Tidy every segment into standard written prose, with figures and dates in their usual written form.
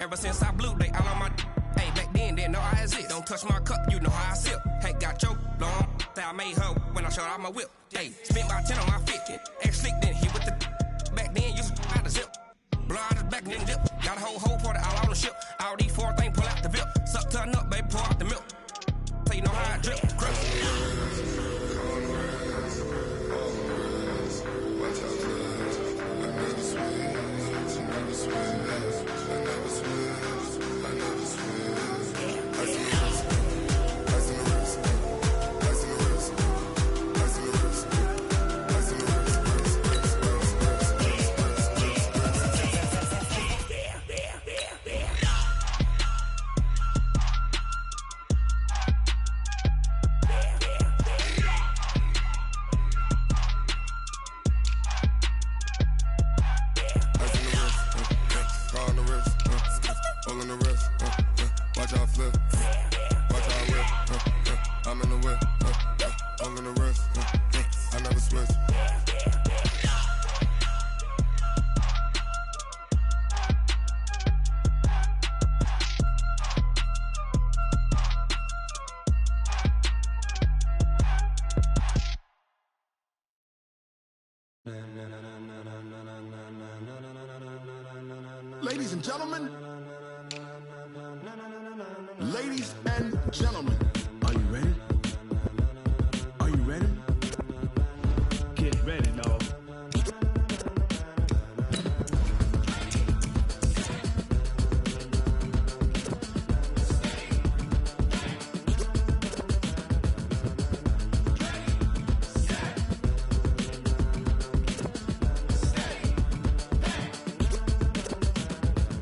Ever since I blew, they all on my hey, back then, didn't know I exist. Don't touch my cup, you know how I sip. Hey, got your long, say I made her when I showed out my whip. Hey, spent about 10 on my 50. Ex-slick, then hit with the back then, used to out the zip. Blow out the back, then dip. Got a whole party all on the ship. All these four things, pull out the VIP. Suck, turn up, baby, pour out the milk. So you know how I drip, crip. Ladies and gentlemen, ladies and gentlemen, are you ready? Are you ready? Get ready, dog.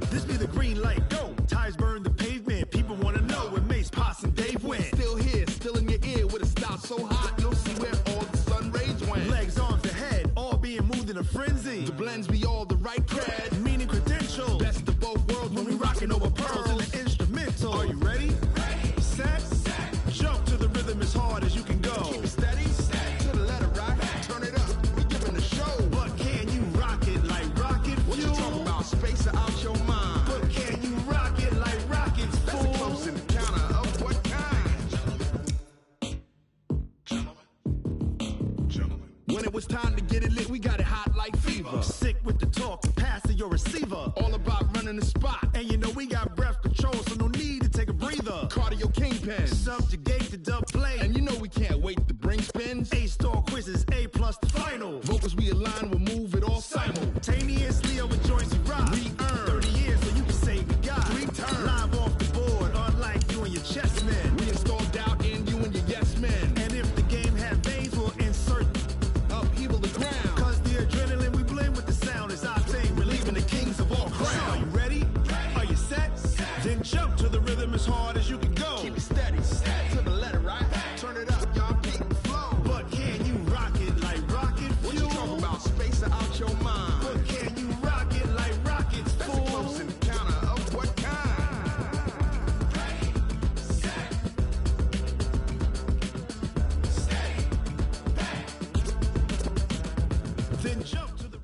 This be the green light, go. Tires burn the pavement. People want to know where Mace, Pops, and Dave went. Still here, still in your ear with a style so hot, you'll see where all the sun rays went. Legs, arms, and head, all being moved in a frenzy. The blends be all the right cred, meaning credentials. Best of both worlds when we rockin' over pearls in the instrumental. Are you ready? Ready. Set. Jump to the rhythm as hard as you can go. Keep it steady. To the letter rock. Turn it up. We giving the show. But can you rock it like rocket fuel? What you talking about? Space out your mind. But can you rock it like rockets, fool? That's a close encounter of what kind? Gentlemen. When it was time to get it lit, we got it hot like fever. Sick with the talk, pass to your receiver. All about running the spot. And you know we got breath control, so no need to take a breather. Cardio kingpin, subjugate the dub play. And you know we can't wait to bring spins. A-star quizzes, A+ the final. Vocals we align, we'll move it all simultaneously over joints we rock. We earn 30 years, so you can say we got 3 turns. Live off the board, unlike you and your chess men. We install doubt in you and your yes men. And if the game had veins, we'll insert upheaval the ground. Cause the adrenaline we blend with the sound is our thing, relieving the kings of all crowns. So are you ready? Are you set? Then jump to the rhythm as hard as you can go. Keep it steady, to the letter, right? Turn it up, y'all, keep the flow. But can you rock it like rocket fuel? What you talking about? Space out your mind. But can you rock it like rockets, fool? That's a close encounter of what kind? Ready, set, steady, back. Then jump to the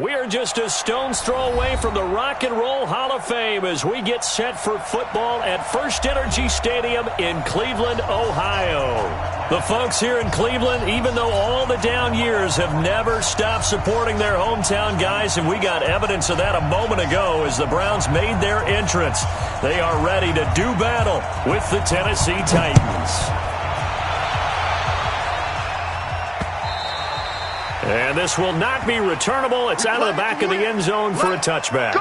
We are just a stone's throw away from the Rock and Roll Hall of Fame as we get set for football at First Energy Stadium in Cleveland, Ohio. The folks here in Cleveland, even though all the down years, have never stopped supporting their hometown guys, and we got evidence of that a moment ago as the Browns made their entrance. They are ready to do battle with the Tennessee Titans. And this will not be returnable. It's out of the back of the end zone for a touchback.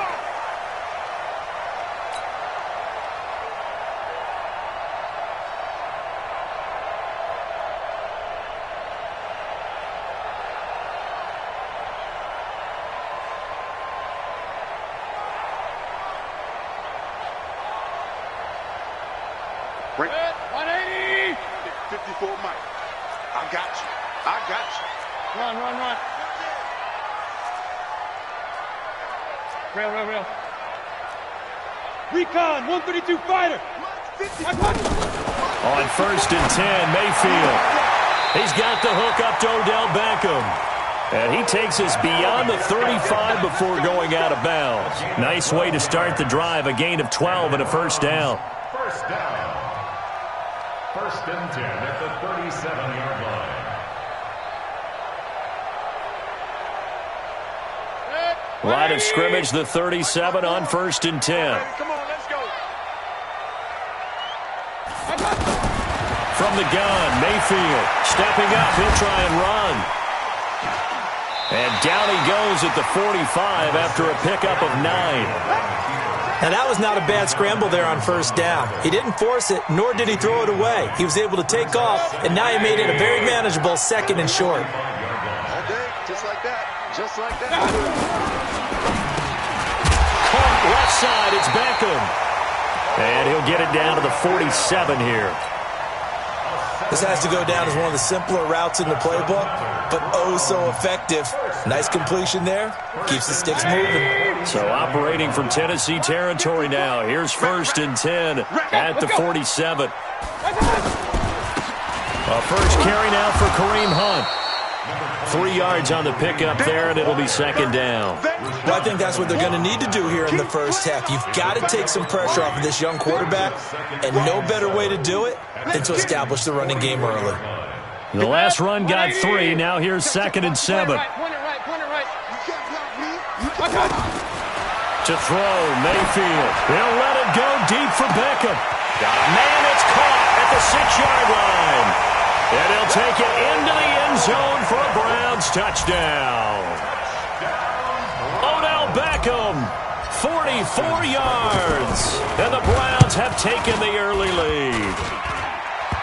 Break. 180. 54 Mike. I got you. I got you. Run. Rail. Recon, 132 fighter. On 1st and 10, Mayfield. He's got the hook up to Odell Beckham. And he takes us beyond the 35 before going out of bounds. Nice way to start the drive. A gain of 12 and a first down. First down. 1st and 10 at the 37-yard line. Line of scrimmage, the 37 on 1st and 10. Come on, let's go. From the gun, Mayfield stepping up. He'll try and run. And down he goes at the 45 after a pickup of 9. Now, that was not a bad scramble there on 1st down. He didn't force it, nor did he throw it away. He was able to take off, and now he made it a very manageable 2nd and short. All day, just like that. Just like that. Caught left side, it's Beckham. And he'll get it down to the 47 here. This has to go down as one of the simpler routes in the playbook, but oh so effective. Nice completion there. Keeps the sticks moving. So operating from Tennessee territory now. Here's 1st and 10 at the 47. A first carry now for Kareem Hunt. 3 yards on the pickup there, and it'll be 2nd down. Well, I think that's what they're going to need to do here in the first half. You've got to take some pressure off of this young quarterback, and no better way to do it than to establish the running game early. The last run got 3. Now here's 2nd and 7. To throw, Mayfield. He'll let it go deep for Beckham. Got a man, it's caught at the 6-yard line. And he'll take it into the end zone for a Browns touchdown. Odell Beckham, 44 yards. And the Browns have taken the early lead.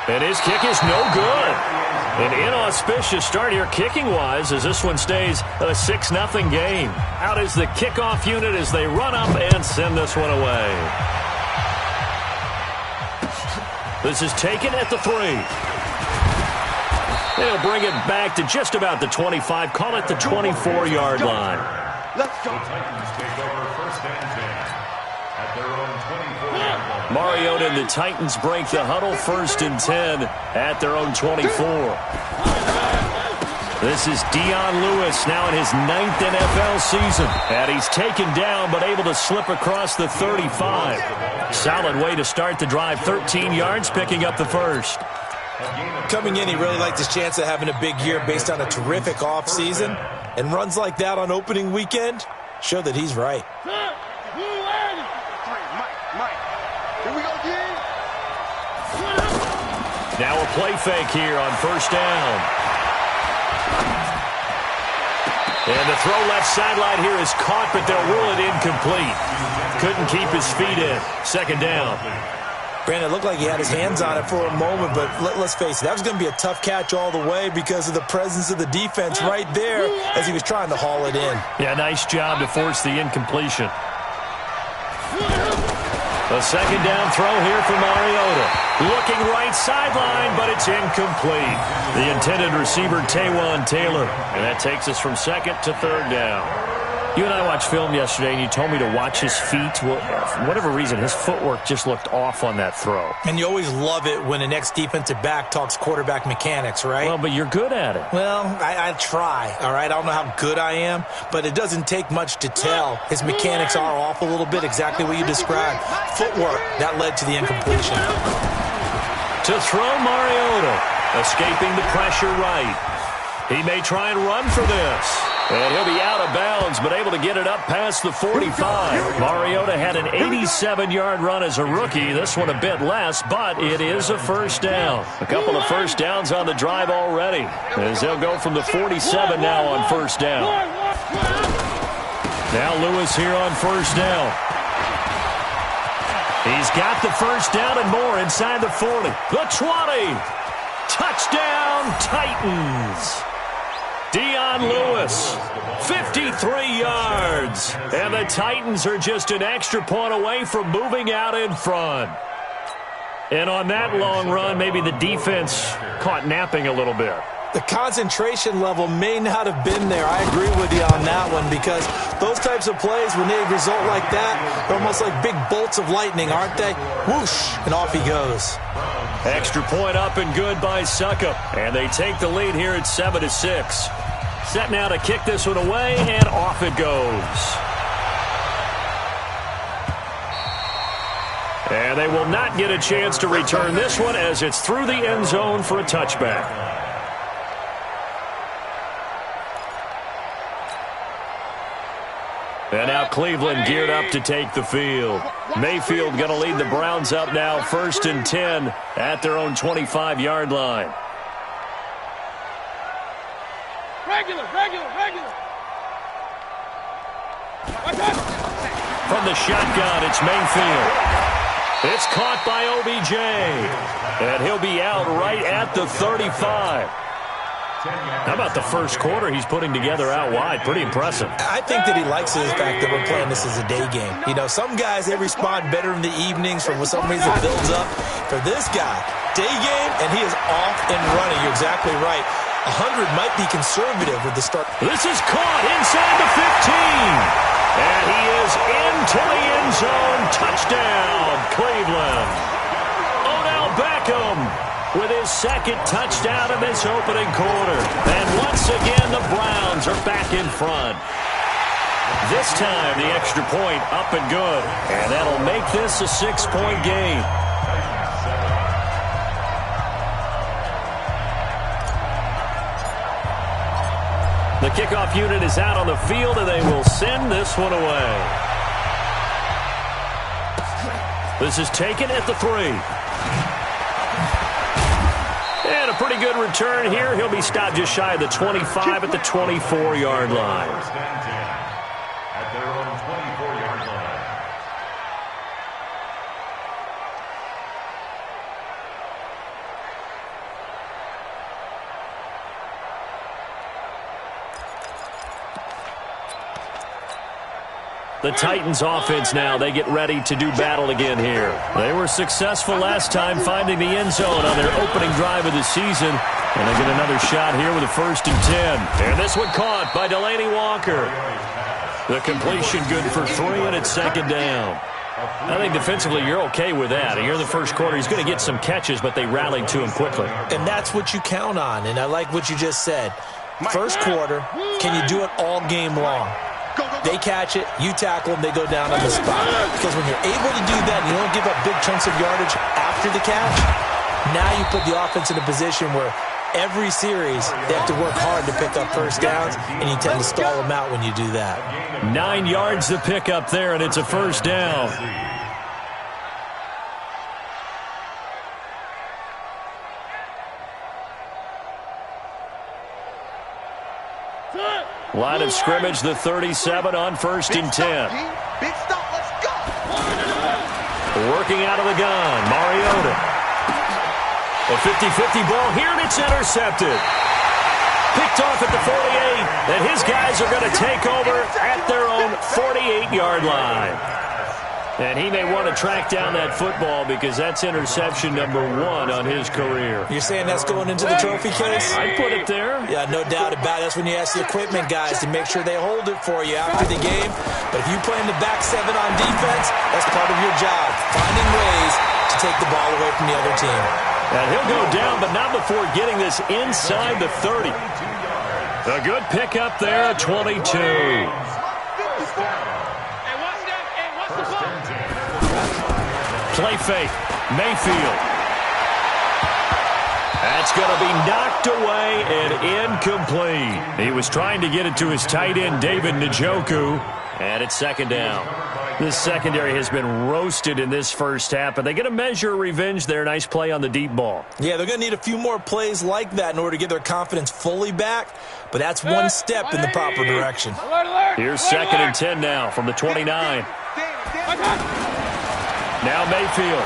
And his kick is no good. An inauspicious start here kicking-wise as this one stays a 6-0 game. Out is the kickoff unit as they run up and send this one away. This is taken at the 3. They'll bring it back to just about the 25. Call it the 24-yard line. Let's go. The Titans take over 1st and 10 at their own 24-yard line. Mariota and the Titans break the huddle. 1st and 10 at their own 24. This is Dion Lewis now in his 9th NFL season. And he's taken down but able to slip across the 35. Solid way to start the drive. 13 yards, picking up the first. Coming in, he really liked his chance of having a big year based on a terrific offseason. And runs like that on opening weekend show that he's right. Mike. Here we go again. Now a play fake here on 1st down. And the throw left sideline here is caught, but they'll rule it incomplete. Couldn't keep his feet in. 2nd down. Brandon, it looked like he had his hands on it for a moment, but let's face it, that was going to be a tough catch all the way because of the presence of the defense right there as he was trying to haul it in. Yeah, nice job to force the incompletion. A 2nd down throw here for Mariota. Looking right sideline, but it's incomplete. The intended receiver, Taywan Taylor. And that takes us from 2nd to 3rd down. You and I watched film yesterday, and you told me to watch his feet. Well, for whatever reason, his footwork just looked off on that throw. And you always love it when an ex-defensive back talks quarterback mechanics, right? Well, but you're good at it. Well, I try, all right? I don't know how good I am, but it doesn't take much to tell. His mechanics are off a little bit, exactly what you described. Footwork, that led to the incompletion. To throw, Mariota, escaping the pressure right. He may try and run for this. And he'll be out of bounds, but able to get it up past the 45. Mariota had an 87-yard run as a rookie. This one a bit less, but it is a 1st down. A couple of 1st downs on the drive already, as they'll go from the 47 now on 1st down. Now Lewis here on 1st down. He's got the 1st down and more inside the 40. The 20. Touchdown, Titans. Dion Lewis, 53 yards. And the Titans are just an extra point away from moving out in front. And on that long run, maybe the defense caught napping a little bit. The concentration level may not have been there. I agree with you on that one because those types of plays, when they result like that, they're almost like big bolts of lightning, aren't they? Whoosh, and off he goes. Extra point up and good by Suckup. And they take the lead here at 7-6. Set now to kick this one away, and off it goes. And they will not get a chance to return this one as it's through the end zone for a touchback. And now Cleveland geared up to take the field. Mayfield going to lead the Browns up now, 1st and 10 at their own 25-yard line. Regular. From the shotgun, it's Mayfield. It's caught by OBJ. And he'll be out right at the 35. How about the first quarter he's putting together out wide? Pretty impressive. I think that he likes the fact that we're playing this as a day game. You know, some guys, they respond better in the evenings for some reason it builds up. For this guy, day game, and he is off and running. You're exactly right. 100 might be conservative with the start. This is caught inside the 15. And he is into the end zone. Touchdown, Cleveland. Odell Beckham with his second touchdown of this opening quarter. And once again, the Browns are back in front. This time, the extra point up and good. And that'll make this a 6-point game. The kickoff unit is out on the field, and they will send this one away. This is taken at the 3. And a pretty good return here. He'll be stopped just shy of the 25 at the 24-yard line. At their own 24-yard line. The Titans offense now, they get ready to do battle again here. They were successful last time finding the end zone on their opening drive of the season. And they get another shot here with a 1st and 10. And this one caught by Delaney Walker. The completion good for 3, and it's 2nd down. I think defensively you're okay with that. Here in the first quarter, he's going to get some catches, but they rallied to him quickly. And that's what you count on, and I like what you just said. First quarter, can you do it all game long? They catch it, you tackle them, they go down on the spot. Because when you're able to do that and you don't give up big chunks of yardage after the catch, now you put the offense in a position where every series they have to work hard to pick up first downs, and you tend to stall them out when you do that. 9 yards to pick up there, and it's a 1st down. Line of scrimmage, the 37 on 1st and 10. Big stop, let's go. Working out of the gun, Mariota. A 50-50 ball here, and it's intercepted. Picked off at the 48, and his guys are going to take over at their own 48-yard line. And he may want to track down that football because that's interception number 1 on his career. You're saying that's going into the trophy case? I'd put it there. Yeah, no doubt about it. That's when you ask the equipment guys to make sure they hold it for you after the game. But if you play in the back 7 on defense, that's part of your job, finding ways to take the ball away from the other team. And he'll go down, but not before getting this inside the 30. A good pickup there, 22. Play fake, Mayfield. That's going to be knocked away and incomplete. He was trying to get it to his tight end, David Njoku, and it's 2nd down. This secondary has been roasted in this first half, but they get a measure of revenge there. Nice play on the deep ball. Yeah, they're going to need a few more plays like that in order to get their confidence fully back, but that's one step in the proper direction. Here's 2nd and 10 now from the 29. Now Mayfield.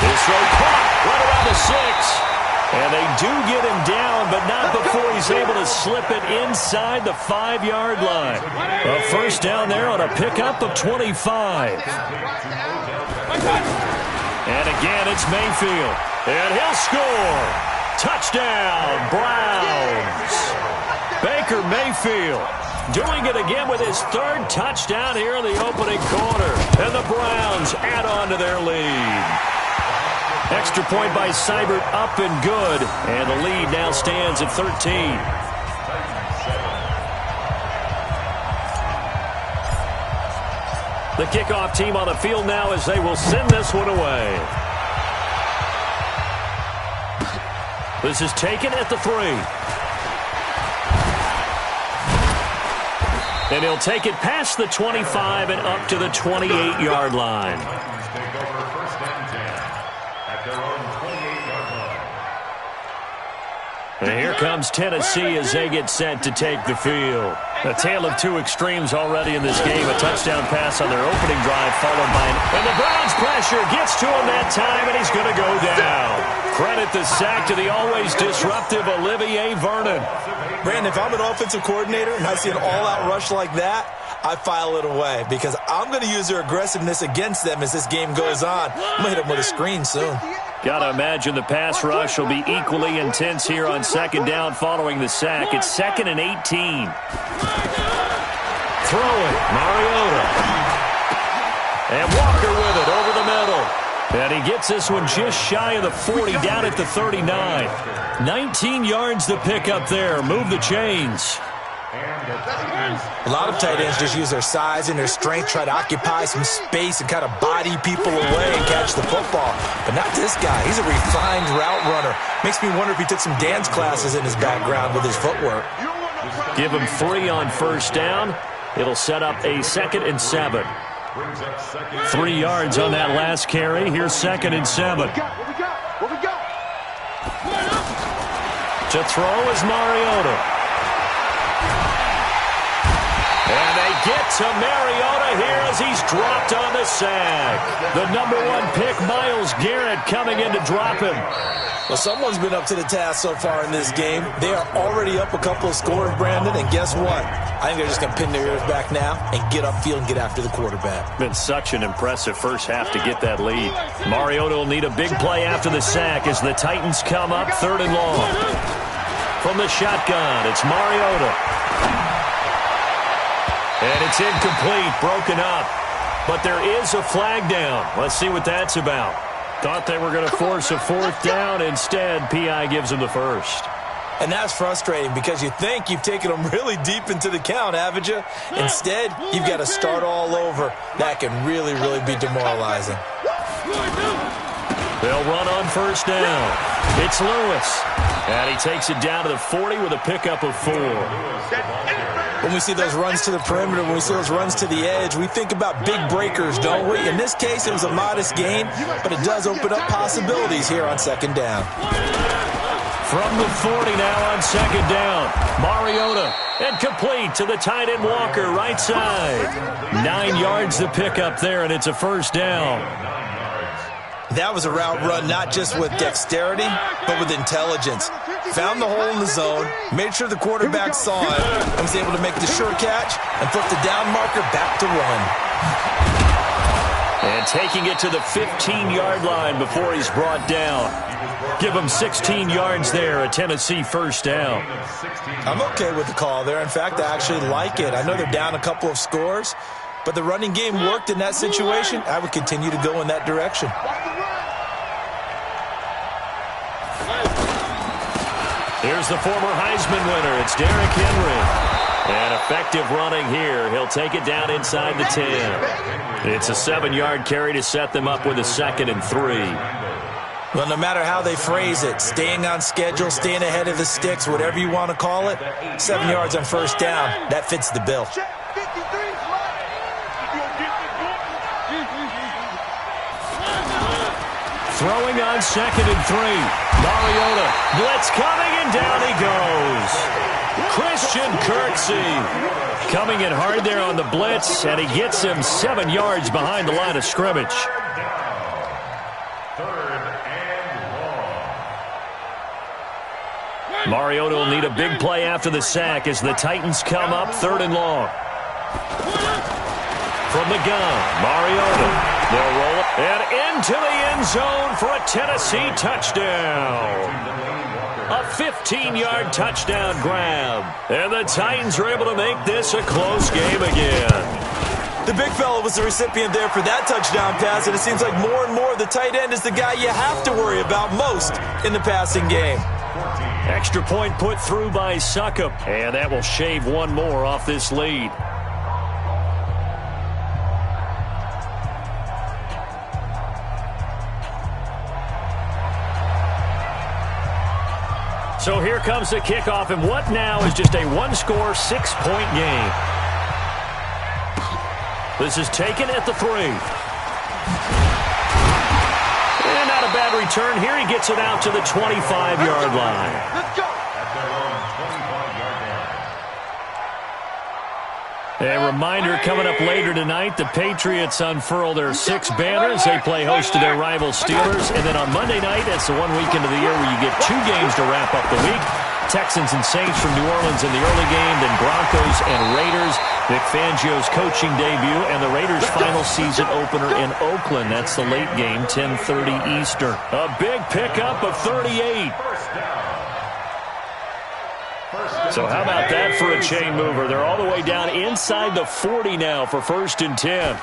His throw caught right around the 6. And they do get him down, but not before he's able to slip it inside the 5-yard line. A 1st down there on a pickup of 25. And again, it's Mayfield. And he'll score. Touchdown, Browns. Baker Mayfield doing it again with his 3rd touchdown here in the opening quarter. And the Browns add on to their lead. Extra point by Seibert, up and good. And the lead now stands at 13. The kickoff team on the field now as they will send this one away. This is taken at the 3. And he'll take it past the 25 and up to the 28-yard line. Take over first and 10 at their own 28-yard line. And here comes Tennessee as they get set to take the field. A tale of two extremes already in this game. A touchdown pass on their opening drive followed by and the Browns pressure gets to him that time, and he's going to go down. Credit the sack to the always disruptive Olivier Vernon. Brandon, if I'm an offensive coordinator and I see an all-out rush like that, I file it away because I'm going to use their aggressiveness against them as this game goes on. I'm going to hit them with a screen soon. Got to imagine the pass rush will be equally intense here on second down following the sack. It's 2nd and 18. Throwing, Mariota. And Walker with it over the middle. And he gets this one just shy of the 40, down at the 39. 19 yards to pick up there. Move the chains. A lot of tight ends just use their size and their strength, try to occupy some space and kind of body people away and catch the football. But not this guy. He's a refined route runner. Makes me wonder if he took some dance classes in his background with his footwork. Give him 3 on first down. It'll set up a 2nd and 7. 3 yards on that last carry. Here's 2nd and 7. What we got? To throw is Mariota. And they get to Mariota here as he's dropped on the sack. The #1 pick, Myles Garrett, coming in to drop him. Well, someone's been up to the task so far in this game. They are already up a couple of scores, Brandon, and guess what? I think they're just going to pin their ears back now and get upfield and get after the quarterback. Been such an impressive first half to get that lead. Mariota will need a big play after the sack as the Titans come up 3rd and long. From the shotgun, it's Mariota. And it's incomplete, broken up. But there is a flag down. Let's see what that's about. Thought they were going to force a 4th down. Instead, P.I. gives them the first. And that's frustrating because you think you've taken them really deep into the count, haven't you? Instead, you've got to start all over. That can really, really be demoralizing. They'll run on first down. It's Lewis. And he takes it down to the 40 with a pickup of 4. When we see those runs to the perimeter, when we see those runs to the edge, we think about big breakers, don't we? In this case, it was a modest gain, but it does open up possibilities here on second down. From the 40 now on second down. Mariota, and complete to the tight end Walker, right side. 9 yards to pick up there, and it's a first down. That was a route run not just with dexterity, but with intelligence. Found the hole in the zone, made sure the quarterback saw it, and was able to make the sure catch and flip the down marker back to run. And taking it to the 15-yard line before he's brought down. Give him 16 yards there, a Tennessee first down. I'm okay with the call there. In fact, I actually like it. I know they're down a couple of scores, but the running game worked in that situation. I would continue to go in that direction. Here's the former Heisman winner. It's Derrick Henry. And effective running here. He'll take it down inside the 10. It's a 7-yard carry to set them up with a 2nd and 3. Well, no matter how they phrase it, staying on schedule, staying ahead of the sticks, whatever you want to call it, 7 yards on first down, that fits the bill. Throwing on 2nd and 3. Mariota, blitz coming, and down he goes. Christian Kirksey coming in hard there on the blitz, and he gets him 7 yards behind the line of scrimmage. 3rd and long. Mariota will need a big play after the sack as the Titans come up 3rd and long. From the gun, Mariota. They'll roll it and into the end zone for a Tennessee touchdown. A 15-yard touchdown grab. And the Titans are able to make this a close game again. The big fella was the recipient there for that touchdown pass, and it seems like more and more the tight end is the guy you have to worry about most in the passing game. Extra point put through by Succop, and that will shave one more off this lead. So here comes the kickoff, and what now is just a one-score, 6-point game. This is taken at the 3. And not a bad return here. He gets it out to the 25-yard line. Let's go. A reminder coming up later tonight, the Patriots unfurl their 6 banners. They play host to their rival Steelers. And then on Monday night, it's the one weekend of the year where you get 2 games to wrap up the week. Texans and Saints from New Orleans in the early game, then Broncos and Raiders. Vic Fangio's coaching debut, and the Raiders' final season opener in Oakland. That's the late game, 10:30 Eastern. A big pickup of 38. So how about that for a chain mover? They're all the way down inside the 40 now for 1st and 10.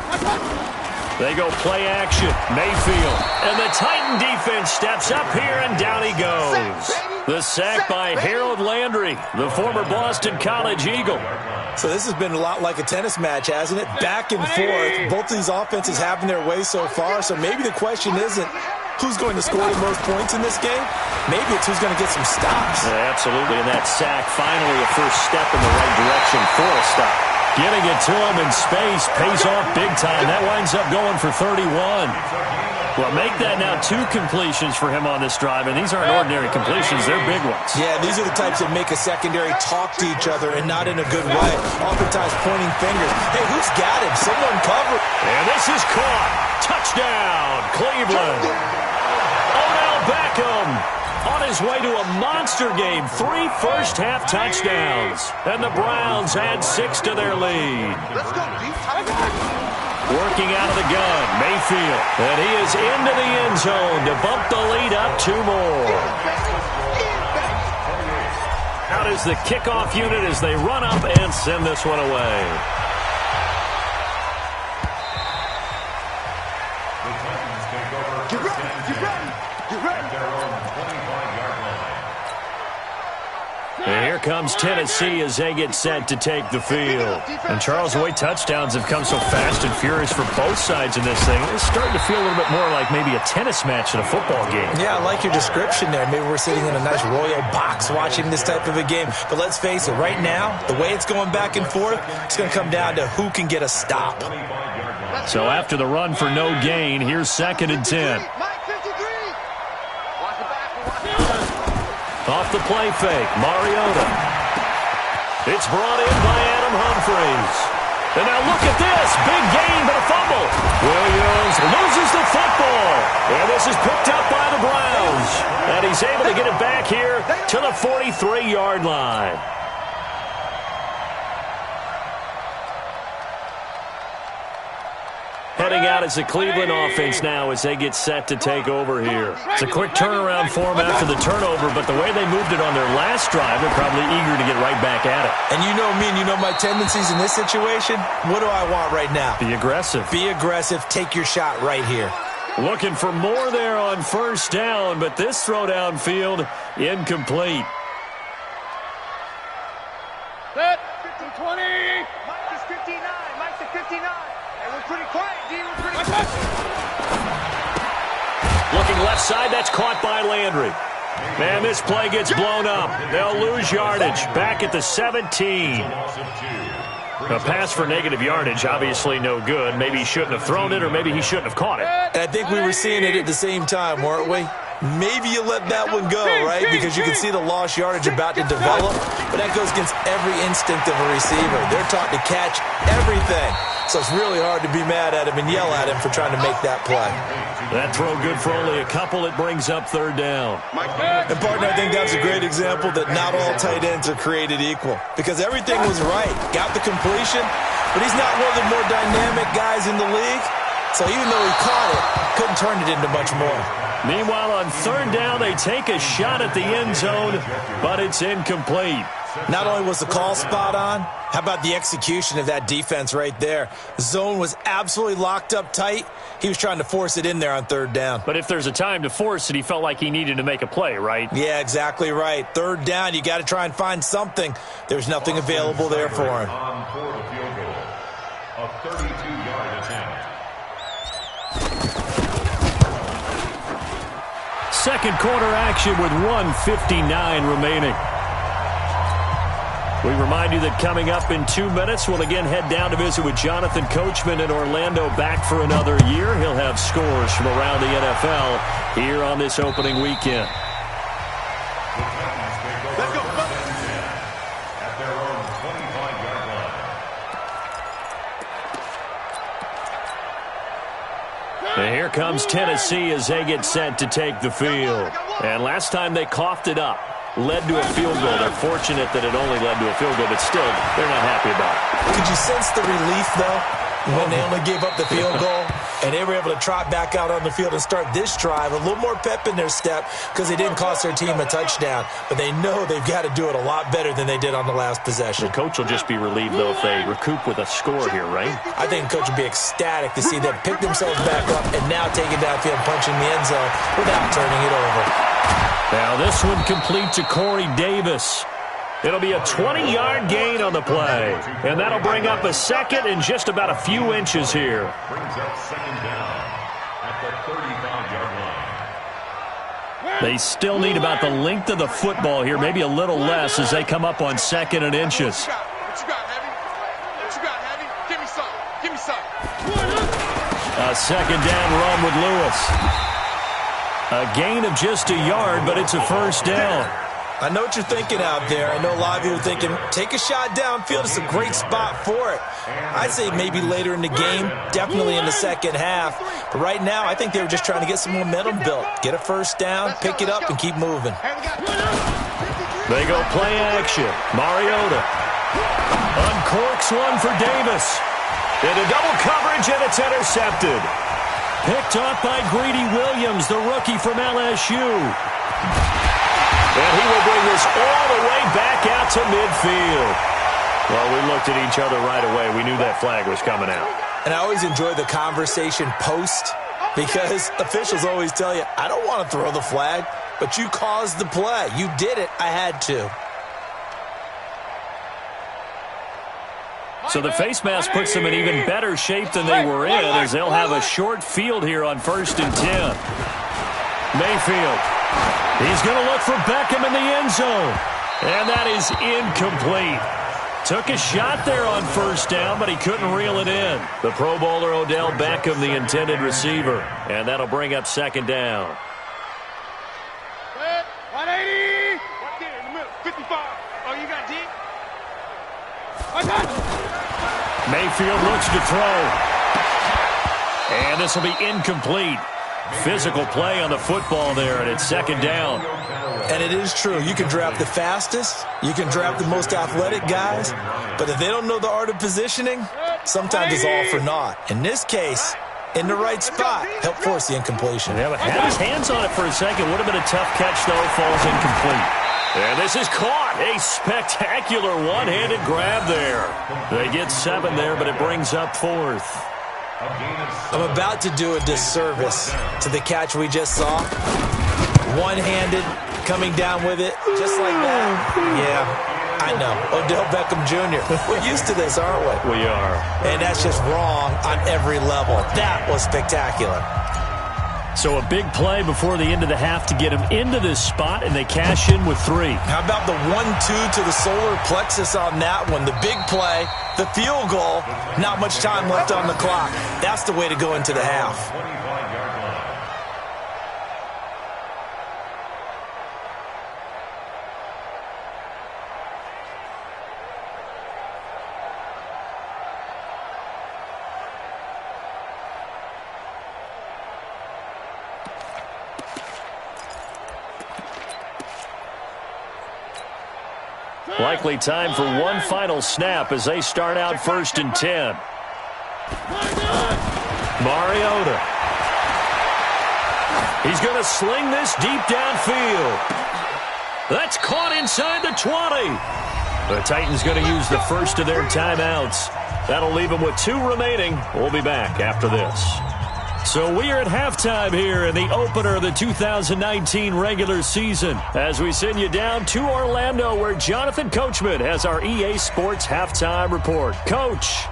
They go play action. Mayfield. And the Titan defense steps up here, and down he goes. The sack by Harold Landry, the former Boston College Eagle. So this has been a lot like a tennis match, hasn't it? Back and forth. Both of these offenses having their way so far. So maybe the question isn't who's going to score the most points in this game. Maybe it's who's going to get some stops. Yeah, absolutely. And that sack, finally a first step in the right direction for a stop. Getting it to him in space pays off big time. That winds up going for 31. Well, make that now 2 completions for him on this drive, and these aren't ordinary completions. They're big ones. Yeah, these are the types that make a secondary talk to each other and not in a good way. Oftentimes pointing fingers. Hey, who's got him? Someone cover. And this is caught. Touchdown, Cleveland. Odell Beckham on his way to a monster game. 3 first-half touchdowns. And the Browns add 6 to their lead. Let's go, G. Working out of the gun, Mayfield. And he is into the end zone to bump the lead up 2 more. Out is the kickoff unit as they run up and send this one away. Get ready, get ready, get ready. And here comes Tennessee as they get set to take the field. And Charles, the way touchdowns have come so fast and furious for both sides in this thing, it's starting to feel a little bit more like maybe a tennis match in a football game. Yeah, I like your description there. Maybe we're sitting in a nice royal box watching this type of a game. But let's face it, right now, the way it's going back and forth, it's going to come down to who can get a stop. So after the run for no gain, here's 2nd and 10. Off the play fake, Mariota. It's brought in by Adam Humphries. And now look at this. Big gain, but a fumble. Williams loses the football. And this is picked up by the Browns. And he's able to get it back here to the 43-yard line. Heading out as the Cleveland offense now as they get set to take over here. It's a quick turnaround for them after the turnover, but the way they moved it on their last drive, they're probably eager to get right back at it. And you know me and you know my tendencies in this situation. What do I want right now? Be aggressive. Be aggressive. Take your shot right here. Looking for more there on 1st down, but this throw downfield incomplete. Set. 50-20. Mike is 59. Mike is 59. Hey, we're pretty quiet, D. We're pretty quiet. Looking left side, that's caught by Landry. Man, this play gets blown up. They'll lose yardage. Back at the 17. A pass for negative yardage, obviously no good. Maybe he shouldn't have thrown it, or maybe he shouldn't have caught it. And I think we were seeing it at the same time, weren't we? Maybe you let that one go, right? Because you can see the lost yardage about to develop. But that goes against every instinct of a receiver. They're taught to catch everything. So it's really hard to be mad at him and yell at him for trying to make that play. That throw good for only a couple. It brings up 3rd down. And, partner, I think that's a great example that not all tight ends are created equal. Because everything was right. Got the completion, but he's not one of the more dynamic guys in the league. So even though he caught it, couldn't turn it into much more. Meanwhile, on third down, they take a shot at the end zone, but it's incomplete. Not only was the call spot on, how about the execution of that defense right there? The zone was absolutely locked up tight. He was trying to force it in there on third down. But if there's a time to force it, he felt like he needed to make a play, right? Yeah, exactly right. Third down, you got to try and find something. There's nothing available there for him. On for the field goal. A 32-yard attempt. Second quarter action with 1:59 remaining. We remind you that coming up in 2 minutes, we'll again head down to visit with Jonathan Coachman in Orlando, back for another year. He'll have scores from around the NFL here on this opening weekend. Let's go. At their own 25-yard line. And here comes Tennessee as they get set to take the field. And last time they coughed it up, led to a field goal. They're fortunate that it only led to a field goal, but still, they're not happy about it. Could you sense the relief, though, when they only gave up the field goal and they were able to trot back out on the field and start this drive? A little more pep in their step because they didn't cost their team a touchdown, but they know they've got to do it a lot better than they did on the last possession. The coach will just be relieved, though, if they recoup with a score here, right? I think the coach would be ecstatic to see them pick themselves back up and now take it downfield, punching the end zone without turning it over. Now this one complete to Corey Davis. It'll be a 20-yard gain on the play. And that'll bring up a second and just about a few inches here. Brings up second down at the 35-yard line. They still need about the length of the football here, maybe a little less as they come up on second and inches. What you got, Heavy? What you got, Heavy? Give me some. Give me some. A second down run with Lewis. A gain of just a yard, but it's a first down. I know what you're thinking out there. I know a lot of you are thinking, take a shot downfield. It's a great spot for it. I'd say maybe later in the game, definitely in the second half. But right now, I think they were just trying to get some momentum built. Get a first down, pick it up, and keep moving. They go play action. Mariota uncorks one for Davis. Into double coverage, and it's intercepted. Picked up by Greedy Williams, the rookie from LSU. And he will bring this all the way back out to midfield. Well, we looked at each other right away. We knew that flag was coming out. And I always enjoy the conversation post because officials always tell you, I don't want to throw the flag, but you caused the play. You did it. I had to. So the face mask puts them in even better shape than they were in as they'll have a short field here on 1st and 10. Mayfield. He's going to look for Beckham in the end zone. And that is incomplete. Took a shot there on first down, but he couldn't reel it in. The Pro Bowler Odell Beckham, the intended receiver. And that'll bring up second down. 180. Right there in the middle. 55. Oh, you got D? I got you. Mayfield looks to throw. And this will be incomplete. Physical play on the football there, and it's second down. And it is true. You can draft the fastest. You can draft the most athletic guys. But if they don't know the art of positioning, sometimes it's all for naught. In this case, in the right spot, help force the incompletion. Yeah, but had his hands on it for a second. Would have been a tough catch, though. Falls incomplete. And this is caught. A spectacular one-handed grab there. They get 7 there, but it brings up 4th. I'm about to do a disservice to the catch we just saw. One-handed, coming down with it, just like that. Yeah, I know. Odell Beckham Jr. We're used to this, aren't we? We are. And that's just wrong on every level. That was spectacular. So a big play before the end of the half to get him into this spot, and they cash in with 3. How about the 1-2 to the solar plexus on that one? The big play, the field goal, not much time left on the clock. That's the way to go into the half. Likely time for one final snap as they start out 1st and 10. Mariota. He's going to sling this deep downfield. That's caught inside the 20. The Titans going to use the first of their timeouts. That'll leave them with 2 remaining. We'll be back after this. So we are at halftime here in the opener of the 2019 regular season as we send you down to Orlando where Jonathan Coachman has our EA Sports halftime report. Coach.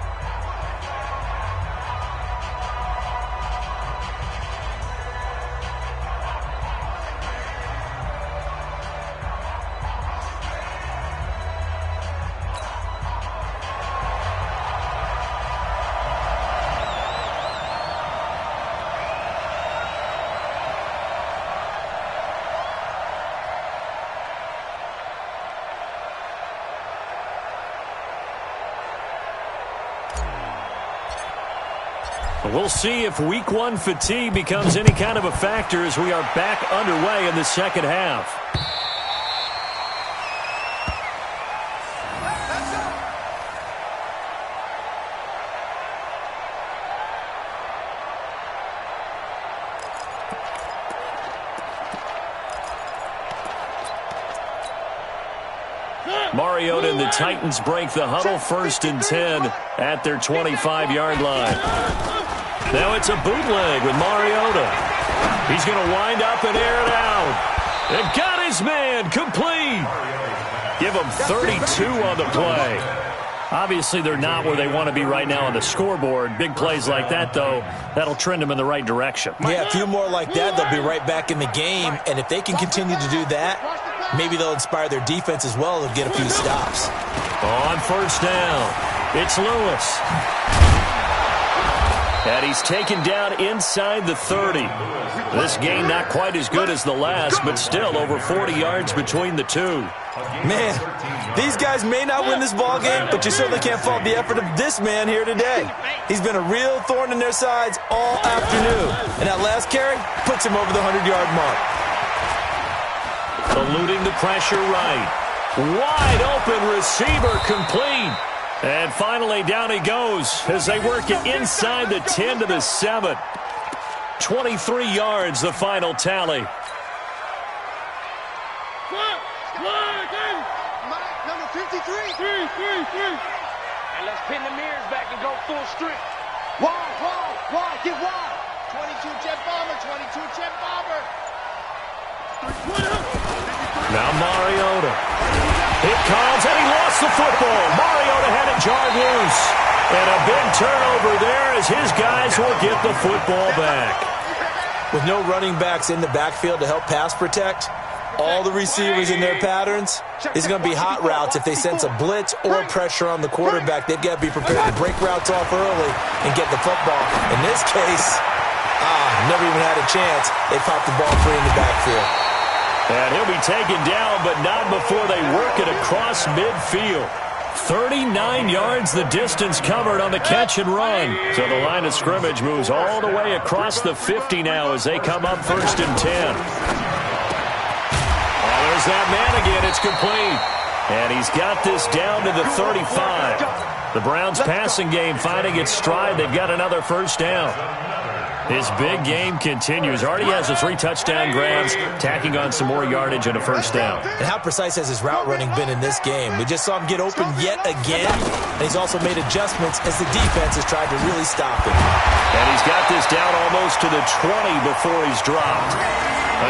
We'll see if week 1 fatigue becomes any kind of a factor as we are back underway in the second half. Mariota and the Titans break the huddle, 1st and 10 at their 25-yard line. Now it's a bootleg with Mariota. He's going to wind up and air it out. And got his man complete. Give him 32 on the play. Obviously, they're not where they want to be right now on the scoreboard. Big plays like that, though, that'll trend them in the right direction. Yeah, a few more like that, they'll be right back in the game. And if they can continue to do that, maybe they'll inspire their defense as well and get a few stops. On 1st down, it's Lewis. And he's taken down inside the 30. This game not quite as good as the last, but still over 40 yards between the two. Man, these guys may not win this ball game, but you certainly can't fault the effort of this man here today. He's been a real thorn in their sides all afternoon. And that last carry puts him over the 100-yard mark. Eluding the pressure right. Wide open receiver complete. And finally, down he goes as they work it inside the 10 to the 7. 23 yards, the final tally. Number 53. And let's pin the mirrors back and go full strength. Wide, get wide. 22 jet bomber, 22 jet bomber. Now Mariota. It comes, and he lost the football. Mariota had it jarred loose. And a big turnover there as his guys will get the football back. With no running backs in the backfield to help pass protect, all the receivers in their patterns, it's going to be hot routes. If they sense a blitz or pressure on the quarterback, they've got to be prepared to break routes off early and get the football. In this case, never even had a chance. They popped the ball free in the backfield. And he'll be taken down, but not before they work it across midfield. 39 yards the distance covered on the catch and run. So the line of scrimmage moves all the way across the 50 now as they come up 1st and 10. There's that man again. It's complete. And he's got this down to the 35. The Browns passing game finding its stride. They've got another 1st down. His big game continues. Already has the 3 touchdown grabs, tacking on some more yardage and a 1st down. And how precise has his route running been in this game? We just saw him get open yet again, and he's also made adjustments as the defense has tried to really stop him. And he's got this down almost to the 20 before he's dropped.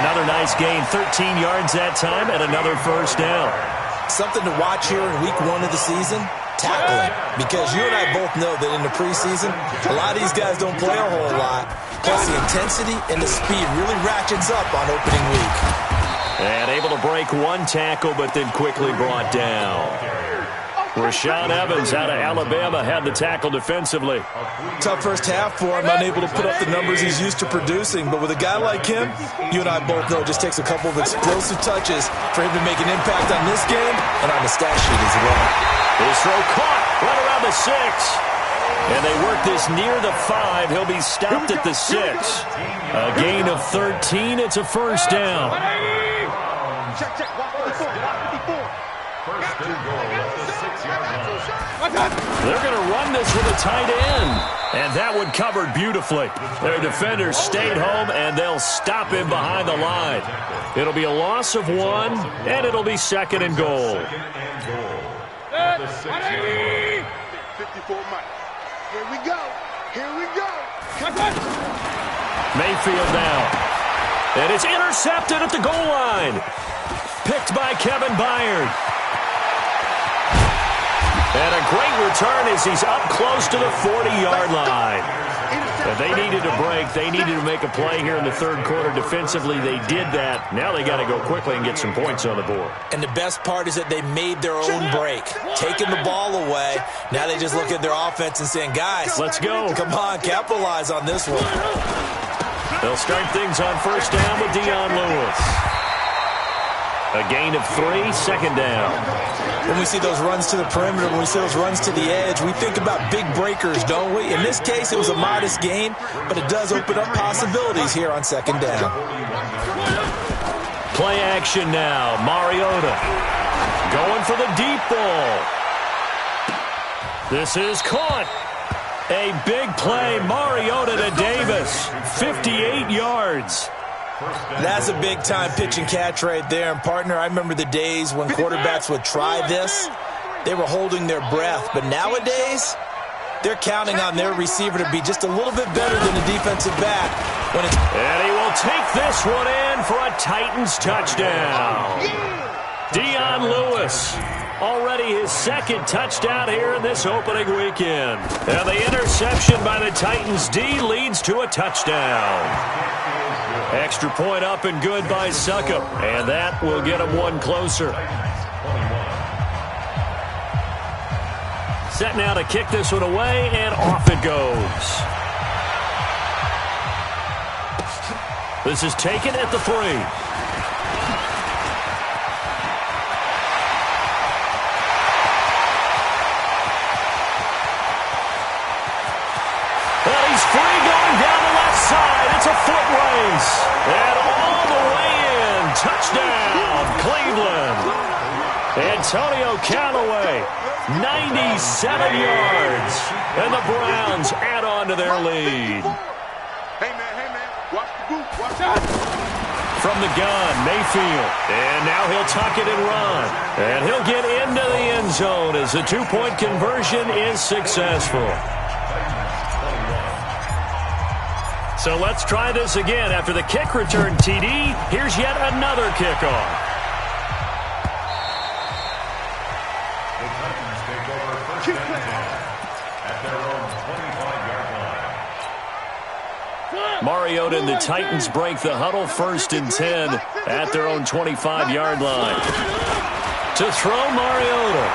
Another nice gain, 13 yards that time, and another 1st down. Something to watch here in week 1 of the season, tackling. Because you and I both know that in the preseason, a lot of these guys don't play a whole lot. Plus the intensity and the speed really ratchets up on opening week. And able to break 1 tackle, but then quickly brought down. Rashaan Evans out of Alabama had the tackle defensively. Tough first half for him, unable to put up the numbers he's used to producing. But with a guy like him, you and I both know it just takes a couple of explosive touches for him to make an impact on this game and on the stat sheet as well. His throw caught right around the 6. And they work this near the 5. He'll be stopped at the 6. A gain of 13. It's a 1st down. Check. 154. First and goal at the 6-yard line. They're going to run this with a tight end. And that one covered beautifully. Their defenders stayed home, and they'll stop him behind the line. It'll be a loss of 1, and it'll be 2nd and goal. 54 Mike. Here we go. Here we go. Mayfield now. And it's intercepted at the goal line. Picked by Kevin Byard. And a great return as he's up close to the 40-yard line. And they needed a break. They needed to make a play here in the third quarter defensively. They did that. Now they got to go quickly and get some points on the board. And the best part is that they made their own break. Taking the ball away. Now they just look at their offense and saying, guys, let's go. Come on, capitalize on this one. They'll start things on first down with Dion Lewis. A gain of 3, 2nd down. When we see those runs to the perimeter, when we see those runs to the edge, we think about big breakers, don't we? In this case, it was a modest gain, but it does open up possibilities here on 2nd down. Play action now. Mariota going for the deep ball. This is caught. A big play. Mariota to Davis. 58 yards. That's a big-time pitch and catch right there. And, partner, I remember the days when quarterbacks would try this. They were holding their breath. But nowadays, they're counting on their receiver to be just a little bit better than the defensive back. And he will take this one in for a Titans touchdown. Dion Lewis. Already his 2nd touchdown here in this opening weekend. And the interception by the Titans D leads to a touchdown. Extra point up and good by Succop. And that will get him one closer. Set now to kick this one away, and off it goes. This is taken at the 3. Free going down the left side. It's a foot race. And all the way in. Touchdown, Cleveland. Antonio Callaway, 97 yards. And the Browns add on to their lead. Hey, man. Watch the boot. Watch out. From the gun, Mayfield. And now he'll tuck it and run. And he'll get into the end zone as the 2-point conversion is successful. So let's try this again. After the kick return TD, here's yet another kickoff. The Titans take over first and 10 at their own 25-yard line. Mariota and the Titans break the huddle, 1st and 10 at their own 25-yard line. To throw Mariota.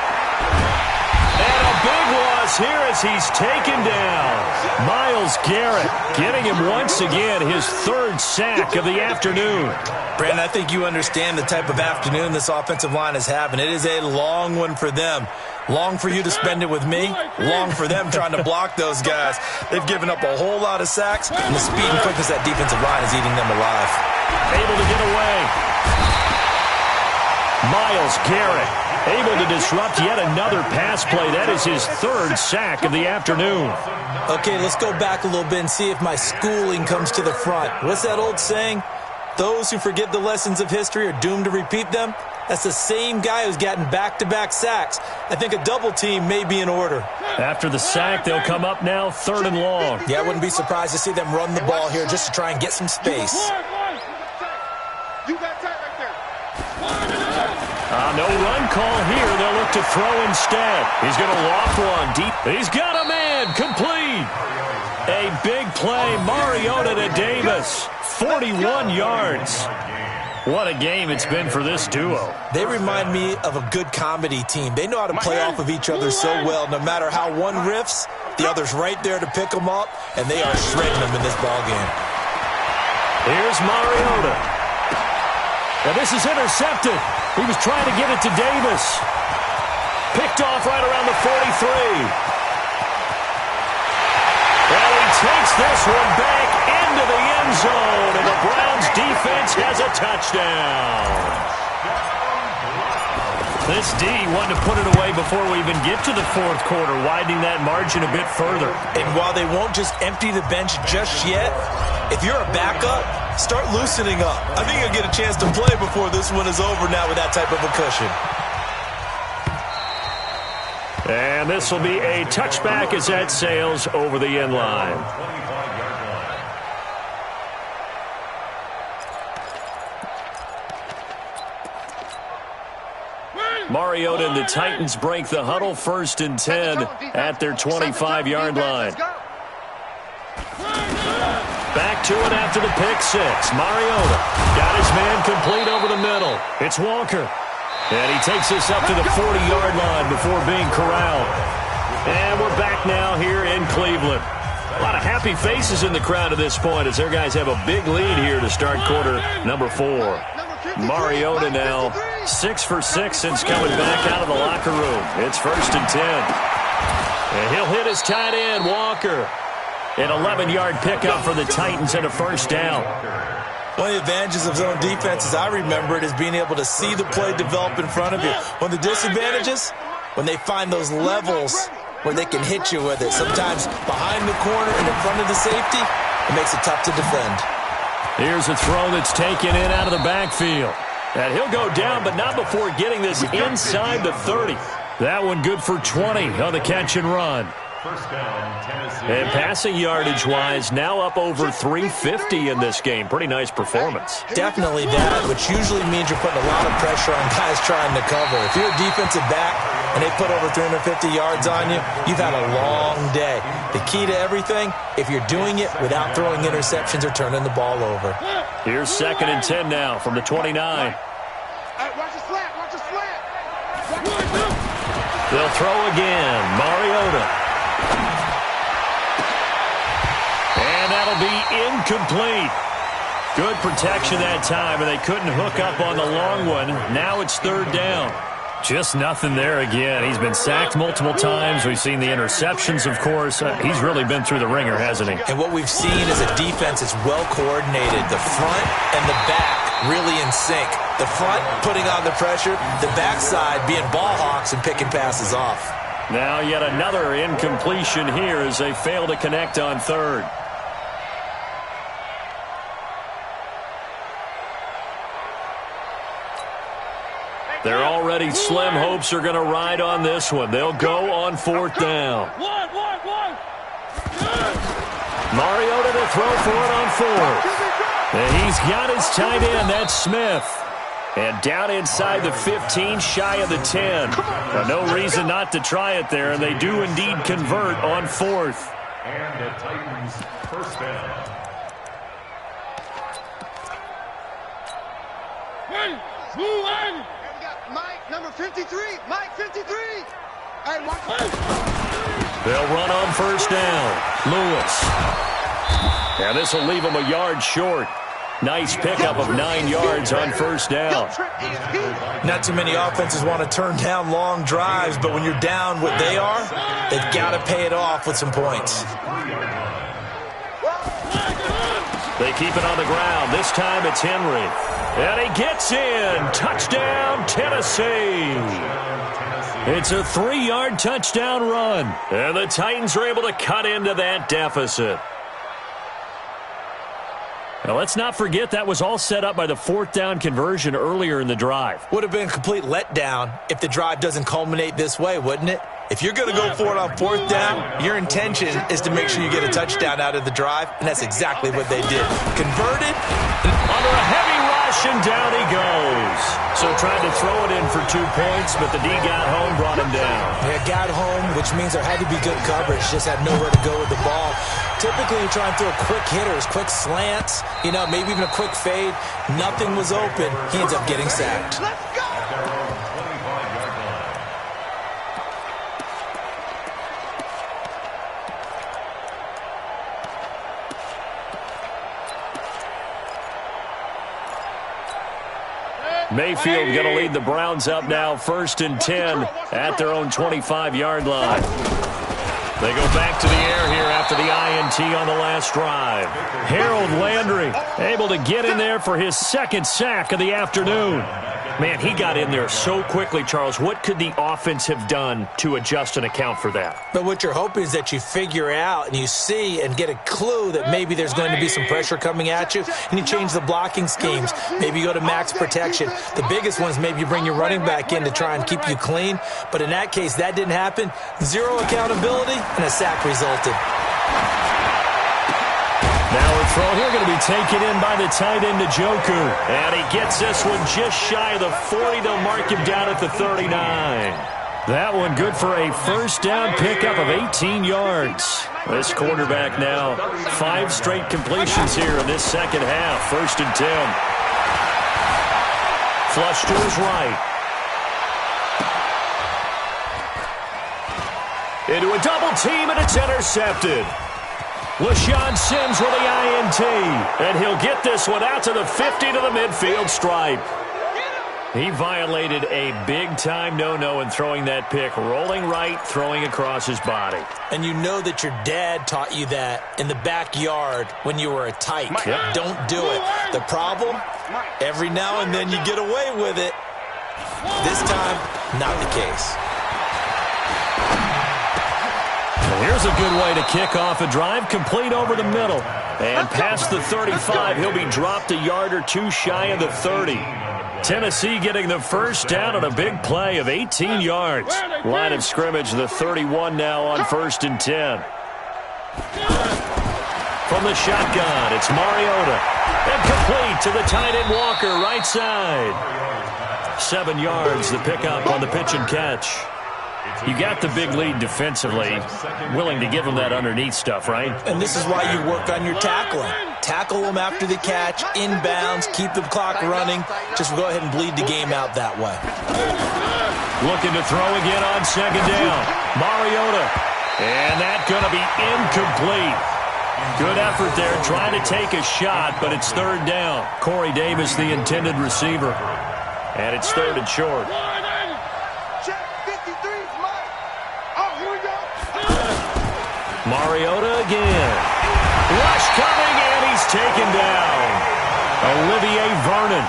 And a big loss here as he's taken down. Myles Garrett getting him once again his 3rd sack of the afternoon. Brandon, I think you understand the type of afternoon this offensive line is having. It is a long one for them. Long for you to spend it with me. Long for them trying to block those guys. They've given up a whole lot of sacks, and the speed and quickness of that defensive line is eating them alive. Able to get away. Myles Garrett able to disrupt yet another pass play. That is his 3rd sack of the afternoon. Okay, let's go back a little bit and see if my schooling comes to the front. What's that old saying? Those who forget the lessons of history are doomed to repeat them. That's the same guy who's gotten back-to-back sacks. I think a double team may be in order. After the sack, they'll come up now 3rd and long. Yeah, I wouldn't be surprised to see them run the ball here just to try and get some space. You got tight right there. No run call here. They'll look to throw instead. He's going to loft one deep. He's got a man. Complete. A big play. Mariota to Davis. 41 yards. What a game it's been for this duo. They remind me of a good comedy team. They know how to play off of each other so well. No matter how one riffs, the other's right there to pick them up, and they are shredding them in this ballgame. Here's Mariota. And this is intercepted. He was trying to get it to Davis. Picked off right around the 43. Well, he takes this one back into the end zone, and the Browns defense has a touchdown. This D wanted to put it away before we even get to the fourth quarter, widening that margin a bit further. And while they won't just empty the bench just yet, if you're a backup, start loosening up. I think you'll get a chance to play before this one is over now with that type of a cushion. And this will be a touchback as that sails over the end line. Mariota and the Titans break the huddle, 1st and 10 at their 25-yard line. Back to it after the pick six. Mariota got his man complete over the middle. It's Walker. And he takes us up to the 40-yard line before being corralled. And we're back now here in Cleveland. A lot of happy faces in the crowd at this point as their guys have a big lead here to start quarter number 4. Mariota now 6 for 6 since coming back out of the locker room. It's 1st and 10. And he'll hit his tight end, Walker. An 11-yard pickup for the Titans and a 1st down. One of the advantages of zone defense, as I remember it, is being able to see the play develop in front of you. One of the disadvantages, when they find those levels where they can hit you with it. Sometimes behind the corner and in front of the safety, it makes it tough to defend. Here's a throw that's taken in out of the backfield. And he'll go down, but not before getting this inside the 30. That one good for 20 on the catch and run. First down, Tennessee. And passing yardage-wise, now up over 350 in this game. Pretty nice performance. Definitely that, which usually means you're putting a lot of pressure on guys trying to cover. If you're a defensive back and they put over 350 yards on you, you've had a long day. The key to everything, if you're doing it without throwing interceptions or turning the ball over. Here's 2nd and 10 now from the 29. Watch the slant, watch the slant. They'll throw again. Mariota. And that'll be incomplete. Good protection that time, and they couldn't hook up on the long one. Now it's 3rd down. Just nothing there again. He's been sacked multiple times. We've seen the interceptions, of course. He's really been through the ringer, hasn't he? And what we've seen is a defense that's well coordinated. The front and the back really in sync. The front putting on the pressure, the backside being ball hawks and picking passes off. Now yet another incompletion here as they fail to connect on 3rd. They're already slim hopes are going to ride on this one. They'll go on 4th down. Mariota to throw for it on 4th. And he's got his tight end. That's Smith. And down inside the 15, shy of the 10. No reason not to try it there, and they do indeed convert on 4th. And the Titans' 1st down. Mike, number 53. Mike, 53. Hey, watch. They'll run on 1st down. Lewis. And this will leave them a yard short. Nice pickup of 9 yards on 1st down. Not too many offenses want to turn down long drives, but when you're down what they are, they've got to pay it off with some points. They keep it on the ground. This time it's Henry. And he gets in. Touchdown, Tennessee. It's a 3-yard touchdown run. And the Titans are able to cut into that deficit. Now, let's not forget that was all set up by the 4th down conversion earlier in the drive. Would have been a complete letdown if the drive doesn't culminate this way, wouldn't it? If you're going to go for it on 4th down, your intention is to make sure you get a touchdown out of the drive, and that's exactly what they did. Converted. Under a heavy rush, and down he goes. So tried to throw it in for 2 points, but the D got home, brought him down. Yeah, got home, which means there had to be good coverage. Just had nowhere to go with the ball. Typically, you're trying to throw quick hitters, quick slants, maybe even a quick fade. Nothing was open. He ends up getting sacked. Let's go. Mayfield going to lead the Browns up now, 1st and 10 at their own 25-yard line. They go back to the air here after the INT on the last drive. Harold Landry able to get in there for his 2nd sack of the afternoon. Man, he got in there so quickly, Charles. What could the offense have done to adjust and account for that? But what you're hoping is that you figure out and you see and get a clue that maybe there's going to be some pressure coming at you, and you change the blocking schemes. Maybe you go to max protection. The biggest one is maybe you bring your running back in to try and keep you clean. But in that case, that didn't happen. Zero accountability, and a sack resulted. Now a throw here going to be taken in by the tight end, Njoku. And he gets this one just shy of the 40. They'll mark him down at the 39. That one good for a first down pickup of 18 yards. This quarterback now 5 straight completions here in this second half. 1st and 10. Flush to his right. Into a double team, and it's intercepted. LaShawn Sims with the INT, and he'll get this one out to the 50 to the midfield stripe. He violated a big-time no-no in throwing that pick, rolling right, throwing across his body. And you know that your dad taught you that in the backyard when you were a tyke. Yep. Don't do it. The problem, every now and then you get away with it. This time, not the case. Here's a good way to kick off a drive, complete over the middle. And past the 35, he'll be dropped a yard or two shy of the 30. Tennessee getting the first down on a big play of 18 yards. Line of scrimmage, the 31 now on 1st and 10. From the shotgun, it's Mariota. And complete to the tight end Walker, right side. 7 yards, the pickup on the pitch and catch. You got the big lead defensively, willing to give them that underneath stuff, right? And this is why you work on your tackling. Tackle them after the catch, inbounds, keep the clock running. Just go ahead and bleed the game out that way. Looking to throw again on 2nd down. Mariota. And that's going to be incomplete. Good effort there, trying to take a shot, but it's 3rd down. Corey Davis, the intended receiver. And it's 3rd and short. Mariota again. Rush coming, and he's taken down. Olivier Vernon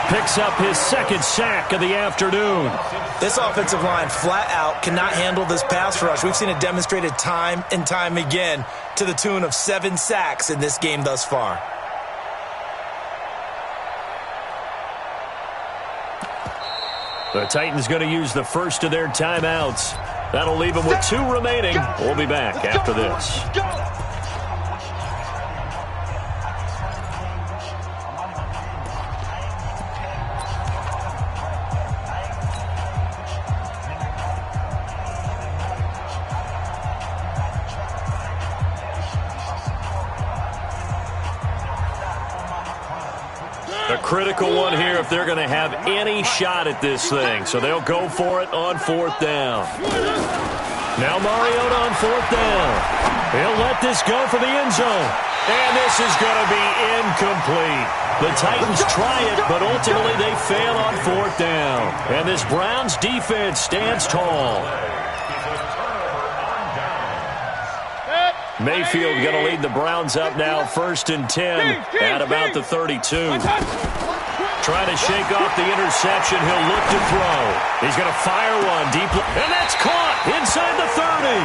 picks up his 2nd sack of the afternoon. This offensive line flat out cannot handle this pass rush. We've seen it demonstrated time and time again to the tune of 7 sacks in this game thus far. The Titans going to use the first of their timeouts. That'll leave them with 2 remaining. We'll be back after this. A critical one here if they're going to have any shot at this thing. So they'll go for it on 4th down. Now Mariota on 4th down. He'll let this go for the end zone. And this is going to be incomplete. The Titans try it, but ultimately they fail on 4th down. And this Browns defense stands tall. Mayfield going to lead the Browns up now, 1st and 10 at about the 32. Trying to shake off the interception. He'll look to throw. He's going to fire one deep. And that's caught inside the 30.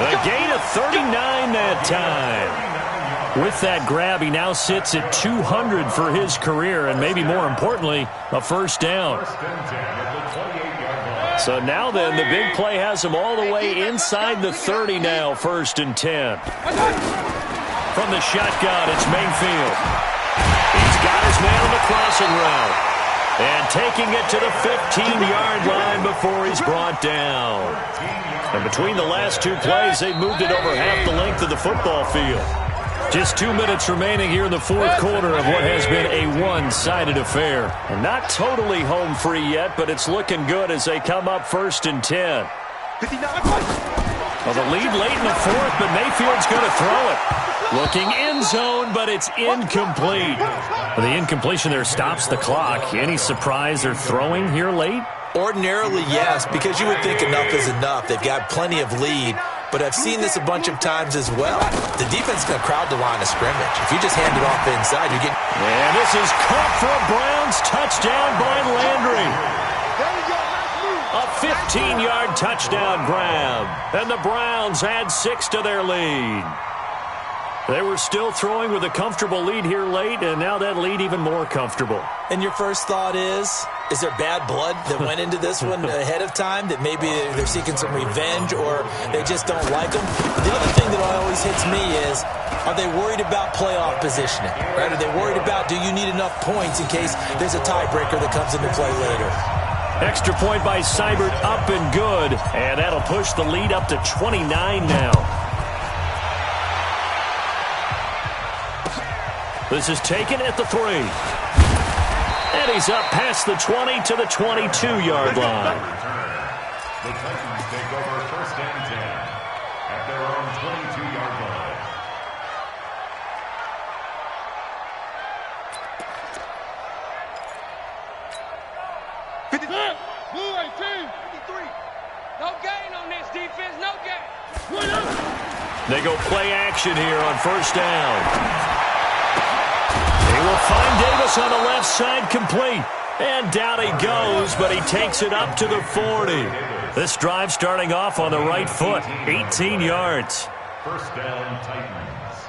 The gain of 39 that time. With that grab, he now sits at 200 for his career, and maybe more importantly, a first down. So now then, the big play has him all the way inside the 30 now, 1st and 10. From the shotgun, it's Mayfield. He's got his man on the crossing route. And taking it to the 15-yard line before he's brought down. And between the last 2 plays, they've moved it over half the length of the football field. Just 2 minutes remaining here in the 4th quarter of what has been a one-sided affair. And not totally home free yet, but it's looking good as they come up 1st and 10. Well, the lead late in the 4th, but Mayfield's going to throw it. Looking end zone, but it's incomplete. Well, the incompletion there stops the clock. Any surprise they're throwing here late? Ordinarily, yes, because you would think enough is enough. They've got plenty of lead. but I've seen this a bunch of times as well. The defense is going to crowd the line of scrimmage. If you just hand it off inside, you get... And this is caught for a Browns touchdown by Landry. A 15-yard touchdown grab. And the Browns add 6 to their lead. They were still throwing with a comfortable lead here late, and now that lead even more comfortable. And your first thought is there bad blood that went into this one ahead of time, that maybe they're seeking some revenge or they just don't like them? The other thing that always hits me is, are they worried about playoff positioning? Right? Are they worried about, do you need enough points in case there's a tiebreaker that comes into play later? Extra point by Seibert, up and good. And that'll push the lead up to 29 now. This is taken at the 3. And he's up past the 20 to the 22-yard line. The Titans take over 1st and 10 at their own 22-yard line. Blue 18. 53. No gain on this defense. No gain. They go play action here on 1st down. He will find Davis on the left side, complete. And down he goes, but he takes it up to the 40. This drive starting off on the right foot, 18 yards. 1st down, Titans.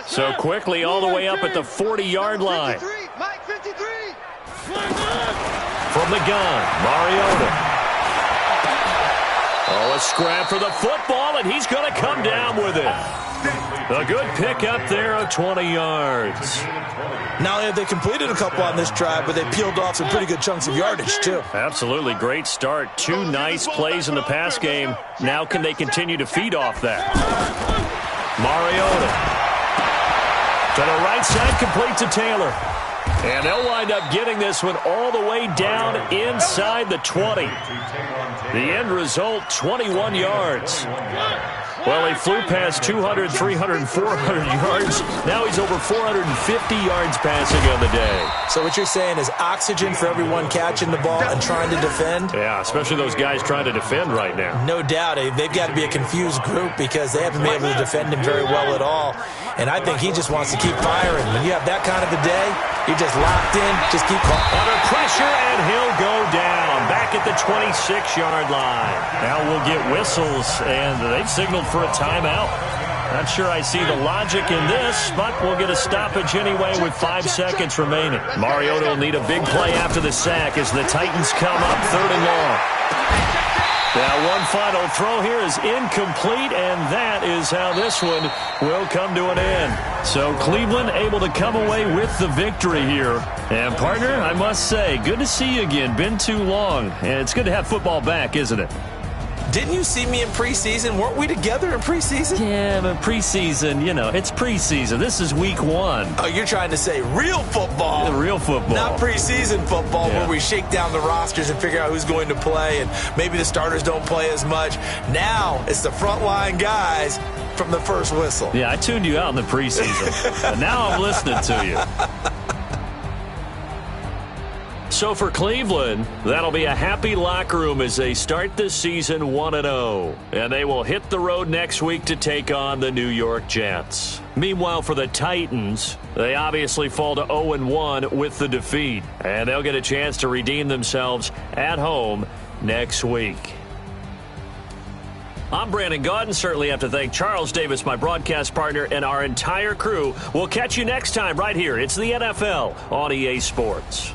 So quickly all the way up at the 40-yard line. 53. Mike, 53. From the gun, Mariota. Oh, a scrap for the football, and he's going to come down with it. A good pick up there of 20 yards. Not only have they completed a couple on this drive, but they peeled off some pretty good chunks of yardage, too. Absolutely great start. 2 nice plays in the pass game. Now can they continue to feed off that? Mariota. To the right side, complete to Taylor. And they'll wind up getting this one all the way down inside the 20. The end result, 21 yards. Well, he flew past 200, 300, 400 yards. Now he's over 450 yards passing on the day. So what you're saying is oxygen for everyone catching the ball and trying to defend? Yeah, especially those guys trying to defend right now. No doubt. They've got to be a confused group because they haven't been able to defend him very well at all. And I think he just wants to keep firing. When you have that kind of a day, you're just locked in, just keep under pressure, and he'll go down back at the 26-yard line. Now we'll get whistles, and they've signaled for a timeout. Not sure I see the logic in this, but we'll get a stoppage anyway with 5 seconds remaining. Mariota will need a big play after the sack as the Titans come up 3rd and long. Now one final throw here is incomplete, and that is how this one will come to an end. So Cleveland able to come away with the victory here. And partner, I must say, good to see you again. Been too long. And it's good to have football back, isn't it? Didn't you see me in preseason? Weren't we together in preseason? Yeah, but preseason, you know, it's preseason. This is week 1. Oh, you're trying to say real football. The real football. Not preseason football where we shake down the rosters and figure out who's going to play and maybe the starters don't play as much. Now it's the frontline guys from the first whistle. Yeah, I tuned you out in the preseason. And now I'm listening to you. So for Cleveland, that'll be a happy locker room as they start the season 1-0. And they will hit the road next week to take on the New York Jets. Meanwhile, for the Titans, they obviously fall to 0-1 with the defeat. And they'll get a chance to redeem themselves at home next week. I'm Brandon Gaudin. Certainly have to thank Charles Davis, my broadcast partner, and our entire crew. We'll catch you next time right here. It's the NFL on EA Sports.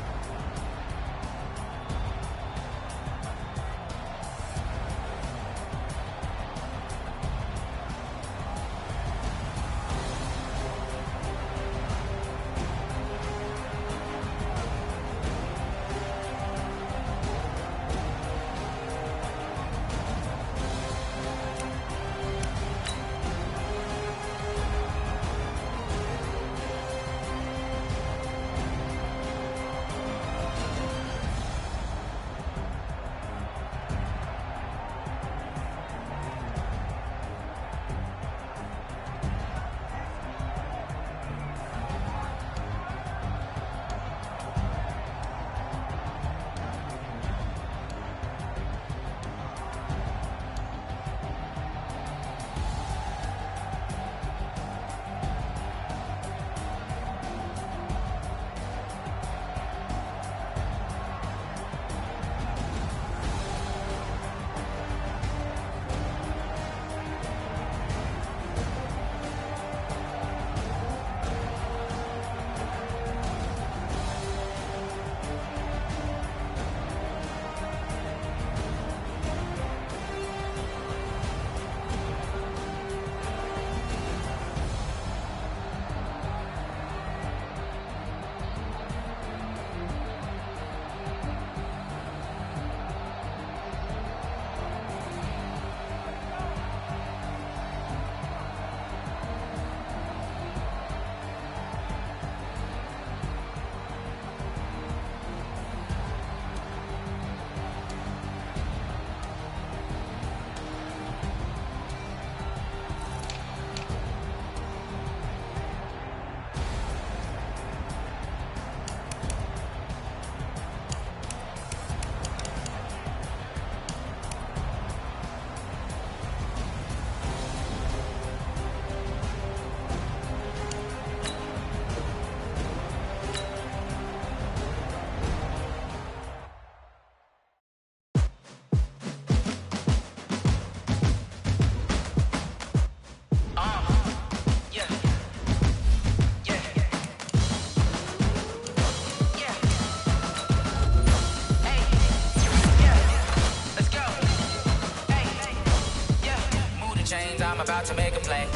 to make a play.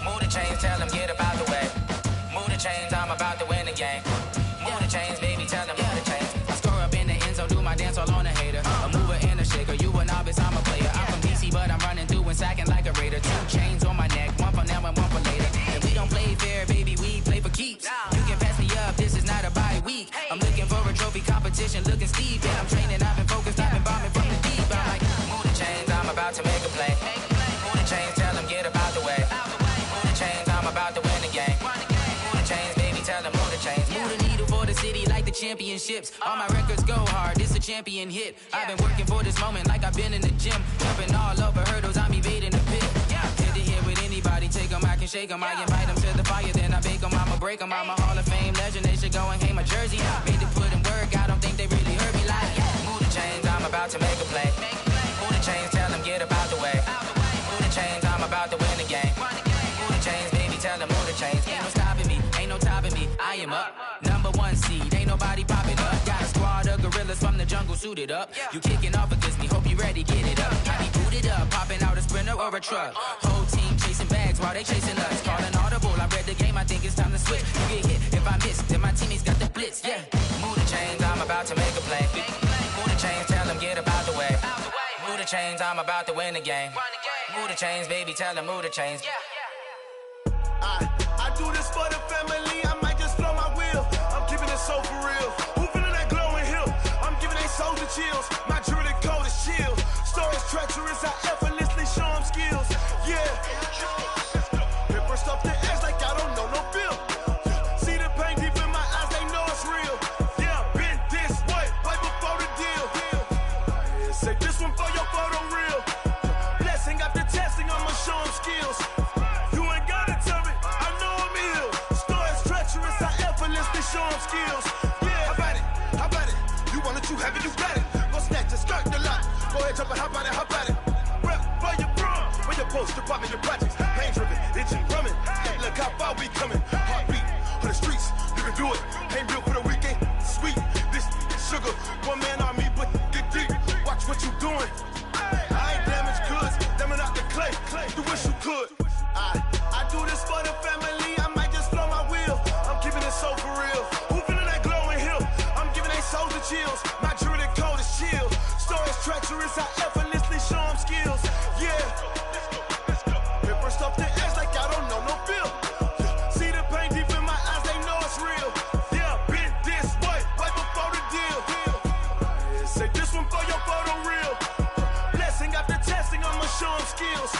Move the chains, tell them get up out the way. Move the chains, I'm about to win the game. Move the chains, baby, tell them move the chains. I score up in the end zone, do my dance all on a hater. A mover and a shaker, you a novice, I'm a player. I'm from DC, but I'm running through and sacking like a raider. 2 chains on my neck, one for now and one for later. And we don't play fair, baby, we play for keeps. You can pass me up, this is not a bye week. I'm looking for a trophy competition, looking steep. And I'm training, I've been focused, I've been bombing from the deep. I'm like, move the chains, I'm about to make a play. Move the chains, tell them get up out the way. Move the chains, I'm about to win the game. Move the chains, baby, tell them move the chains. Move the needle for the city like the championships. All my records go hard, this a champion hit. I've been working for this moment like I've been in the gym. Jumping all over hurdles, I'm evading the pit. Hit to hit with anybody, take them, I can shake them. I invite them to the fire, then I bake them, I'ma break them. I'm a Hall of Fame legend, they should go and hang my jersey. Made to put in work, I don't think they really heard me like. Move the chains, I'm about to make a play. Move the chains, tell them get up out the way. Move the chains, I'm about to win the game. Move the chains, baby, tell them move the chains. Ain't no stopping me, ain't no topping me, I am up. Number 1 seed, ain't nobody popping up. Got a squad of gorillas from the jungle suited up. You kicking off against me, hope you ready, get it up. I be booted up, popping out a sprinter or a truck. Whole team chasing bags while they chasing us. Calling audible, I read the game, I think it's time to switch. You get hit, if I miss, then my teammates got the blitz, yeah. Move the chains, I'm about to make a play. Move the chains, tell them get up out the way. Move the chains, I'm about to win the game. Move the chains, baby, tell them move the chains. I do this for the family, I might just blow my wheel. I'm keeping it so for real. Who feeling that glowing hill? I'm giving they souls the chills. My jewelry code is chill. Stories treacherous, I effortlessly show them skills. Yeah. Paper stuff the edge like I don't know no bill. See the pain deep in my eyes, they know it's real. Yeah, been this way, way before the deal. Say this one for your photo reel. Blessing after testing, I'ma show them skills. Show them skills. Yeah, how about it? You want it, you have it, you got it. Go snatch it, skirt the lot. Go ahead, jump it, how about it? Rep for your bro, for your poster, popping your projects. Pain driven, itching, drumming. Hey, look how far we coming. Heartbeat on the streets, you can do it. Ain't built for the weekend. Sweet, this sugar, one man army, but get deep. Watch what you doing. I ain't damaged goods, damn out the clay. You wish you could. I do this for the family. I might just blow my wheel. I'm keeping it so for real. Who feeling that glowing hill? I'm giving they souls the chills. My jewelry code is chill. Stories treacherous, I effortlessly show them skills. Yeah. Paper stuff the edge like I don't know no bill. See the pain deep in my eyes, they know it's real. Yeah, been this way, way before the deal. Say this one for your photo reel. Blessing after testing, I'ma show them skills.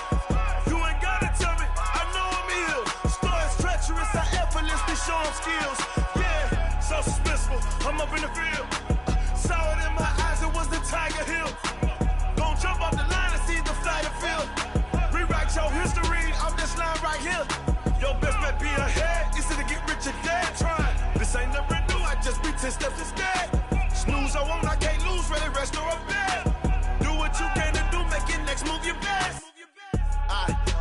You ain't gotta tell me, I know I'm ill. Stories treacherous, I effortlessly show them skills. Yeah, so suspenseful, I'm up in the field. Saw it in my eyes, it was the Tiger Hill. Gon' jump off the line and see the flight of field. Rewrite your history off this line right here. Your best bet be ahead, easy to get rich or dead trying. This ain't never new, I just be 10 steps instead. Snooze I won't, I can't lose, ready, rest or a bed. Do what you can to do, make your next move your best.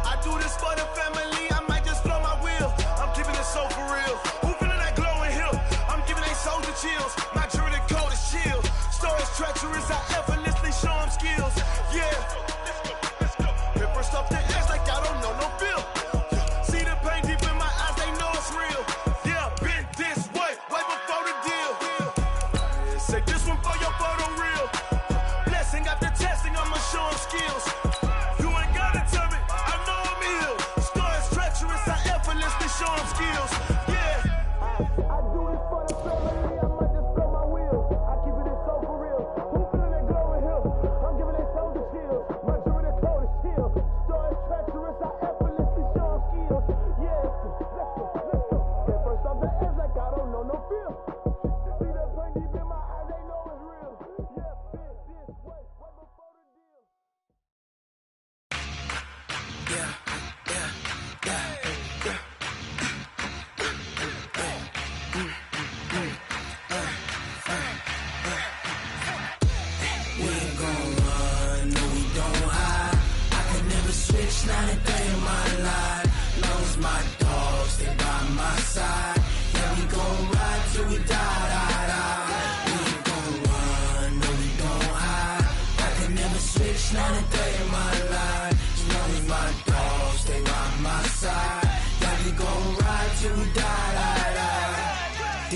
I do this for the family, I might just blow my wheel. I'm keeping it so for real. Who feeling that glowing hill? I'm giving they souls the chills. My jewelry code is chill. Stories treacherous, I effortlessly show them skills. Yeah. Paper stuff the edge like I don't know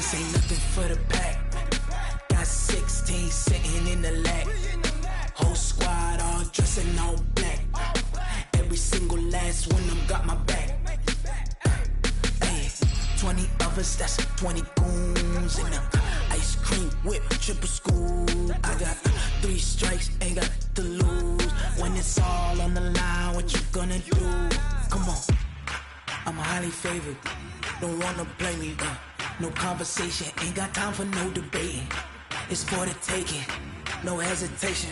This ain't nothing for the pack. Got 16 sitting in the lap. Whole squad all dressed in all black. Every single last one of them got my back. Hey, 20 of us, that's 20 goons in the ice cream whip, triple scoop. I got 3 strikes, ain't got to lose. When it's all on the line, what you gonna do? Come on, I'm highly favored. Don't wanna play me, no conversation. Ain't got time for no debating. It's for the taking, no hesitation.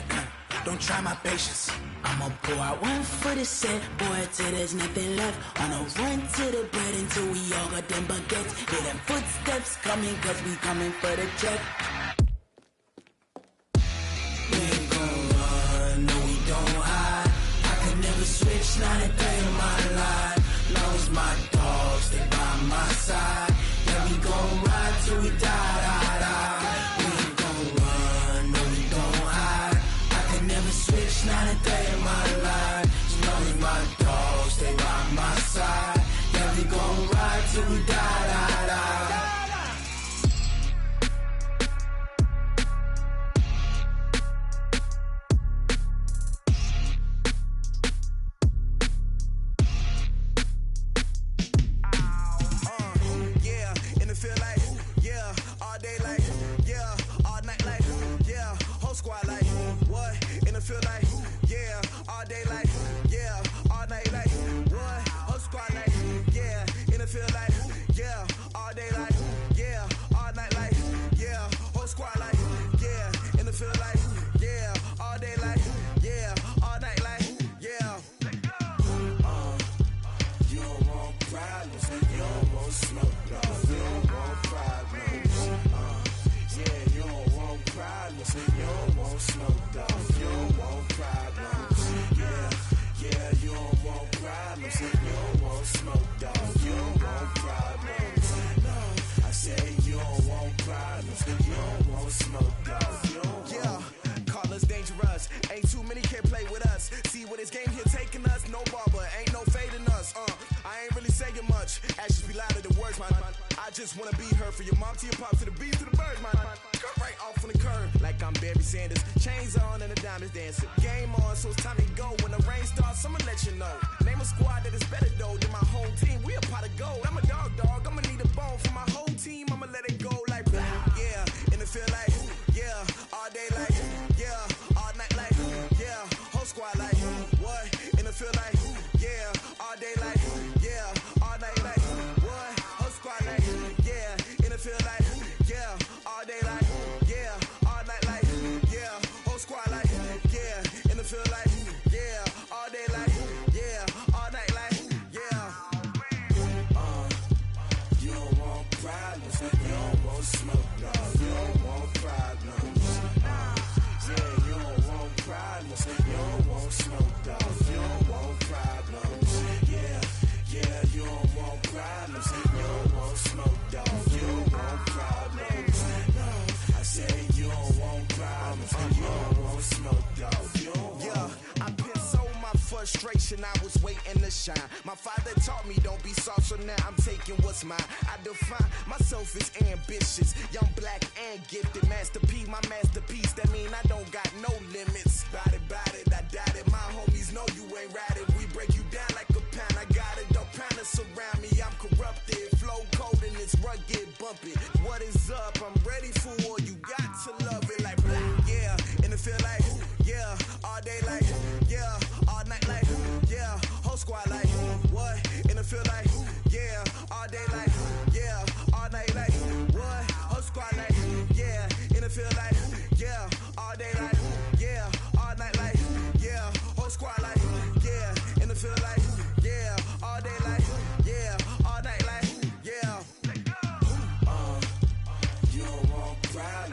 Don't try my patience. I'ma pour out one for the set, boy, till there's nothing left. On a run to the bread until we all got them baguettes. Hear them footsteps coming, cause we coming for the check. We ain't gon' run, no we don't hide. I can never switch, not a day in my life. Long as my dogs stay by my side. Yeah, we gon' ride till we die, die, die. We ain't gon' run, no we don't hide. I can never switch, not a day in my life. As long as my dogs stay by my side. Yeah, we gon' ride till we die, die, die. I was waiting to shine. My father taught me don't be soft, so now I'm taking what's mine. I define myself as ambitious, young, black, and gifted. Masterpiece, my masterpiece. That mean I don't got no limits. Bout it, I doubt it. My homies know you ain't ratted. We break you down like a pound. I got it, don't pound to surround me. I'm corrupted, flow cold and it's rugged, bumpy. What is up? I'm ready for war. You got to love it like yeah, and it feel like yeah, all day like yeah, all night like yeah, whole squad like what? And it feel like yeah, all day like yeah, all night like what? Whole squad like yeah, and it feel like yeah, all day like yeah, all night like yeah, whole squad like yeah, and it feel like yeah, all day like yeah, all night like yeah. You don't want pride.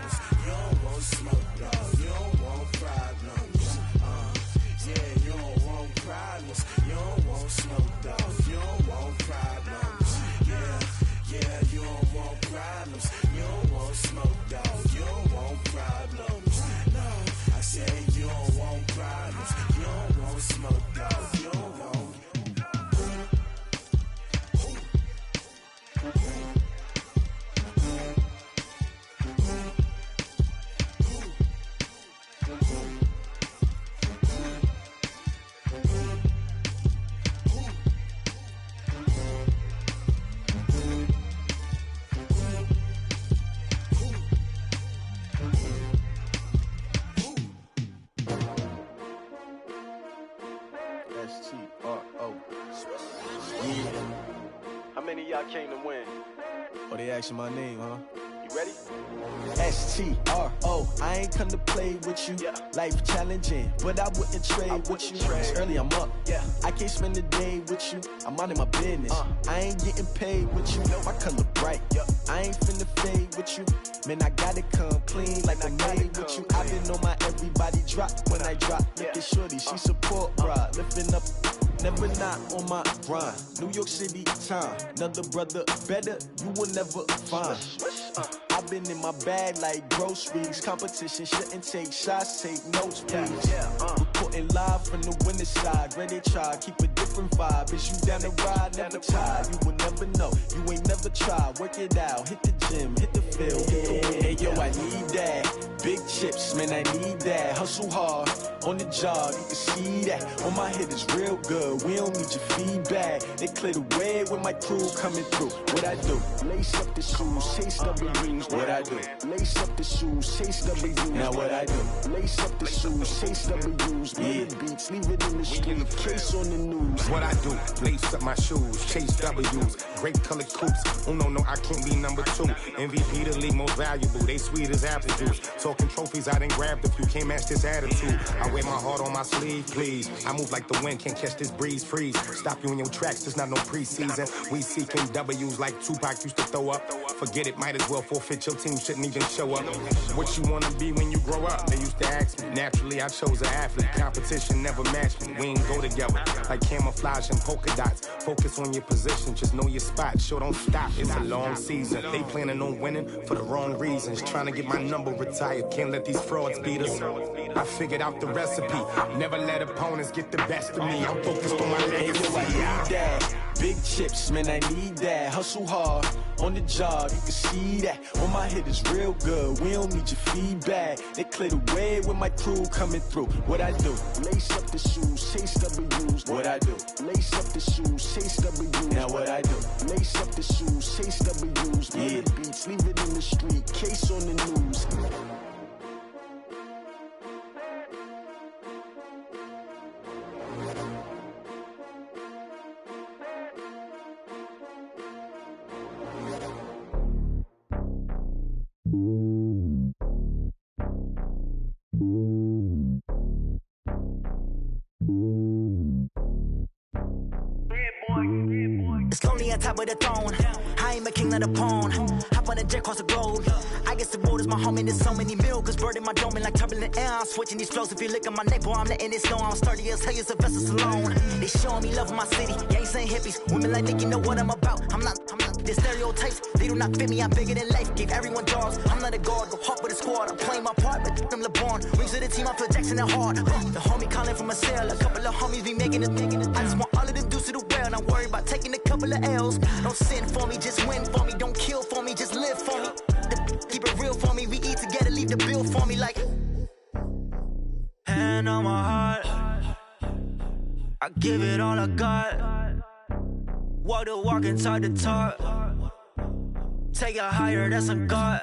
many of y'all came to win? Oh, they asking my name, huh? You ready? STRO, I ain't come to play with you. Yeah. Life challenging, but I wouldn't trade with you. It's early, I'm up. Yeah. I can't spend the day with you. I'm minding my business. I ain't getting paid with you. My color bright. I ain't finna fade with you. Man, I gotta come clean like I'm made with you. I've been on my everybody drop when I drop. Look at shorty, she support ride. Lifting up, never not on my grind. New York City time. Another brother better, you will never find. I've been in my bag like groceries. Competition shouldn't take shots, take notes, please. Reporting live from the winning side. Ready to try, keep a different vibe. Is you down the ride, never tired. You will never know, you ain't never tried. Work it out, hit the gym, hit the field. Hey yo, I need that. Big chips, man, I need that. Hustle hard, on the job, you can see that. On my head is real good, we don't need your feedback. They clear the way with my crew coming through. What I do? Lace up the shoes, chase W's. What I do? Lace up the shoes, chase W's. Now what I do? Lace up the shoes, chase W's. Yeah. Beats, leave it in the street, case on the news. What I do? Lace up my shoes, chase W's. Great colored coops. Oh no, I can't be number 2. MVP the league most valuable. They sweet as apple juice. Talking trophies, I didn't grab the few. Can't match this attitude. I wear my heart on my sleeve, please. I move like the wind, can't catch this breeze, freeze. Stop you in your tracks, there's not no preseason. We seeking W's like Tupac used to throw up. Forget it, might as well forfeit. Your team shouldn't even show up. What you wanna be when you grow up? They used to ask me. Naturally, I chose an athlete. Competition never matched me. We ain't go together like camouflage and polka dots. Focus on your position, just know your spot. Sure, don't stop. It's a long season. They planning on winning for the wrong reasons. Trying to get my number retired. Can't let these frauds beat us. I figured out the recipe. Never let opponents get the best of me. I'm focused on my legacy. I need that. Big chips, man, I need that. Hustle hard, on the job, you can see that. On my head is real good, we don't need your feedback. They clear the way with my crew coming through. What I do? Lace up the shoes, chase W's. What I do? Lace up the shoes, chase W's. Now what I do? Lace up the shoes, chase W's. Yeah. Beats, leave it in the street, case on the news. It's lonely on top of the throne. I ain't a king, not a pawn. Hop on a jet across the globe. I guess the road is my home and there's so many milkers birding my dome like turbulent air. I'm switching these flows. If you look at my neck, boy, I'm letting it snow. I'm sturdy as hell, a vessel alone. They showing me love in my city. Yeah, ain't saying hippies. Women like think you know what I'm about. I'm not. The stereotypes, they do not fit me. I'm bigger than life. Gave everyone jobs. I'm not a guard. Go hard with a squad. I'm playing my part, but them LeBron. Rings to the team. I feel Jackson and hard. The homie calling from a cell. A couple of homies be making it. I just want all of them dudes to the well. Not worry about taking a couple of L's. Don't sin for me, just win for me. Don't kill for me, just live for me. Keep it real for me. We eat together, leave the bill for me like. Hand on my heart, I give it all I got. Walk the walk and talk the talk. Take it higher, that's a God.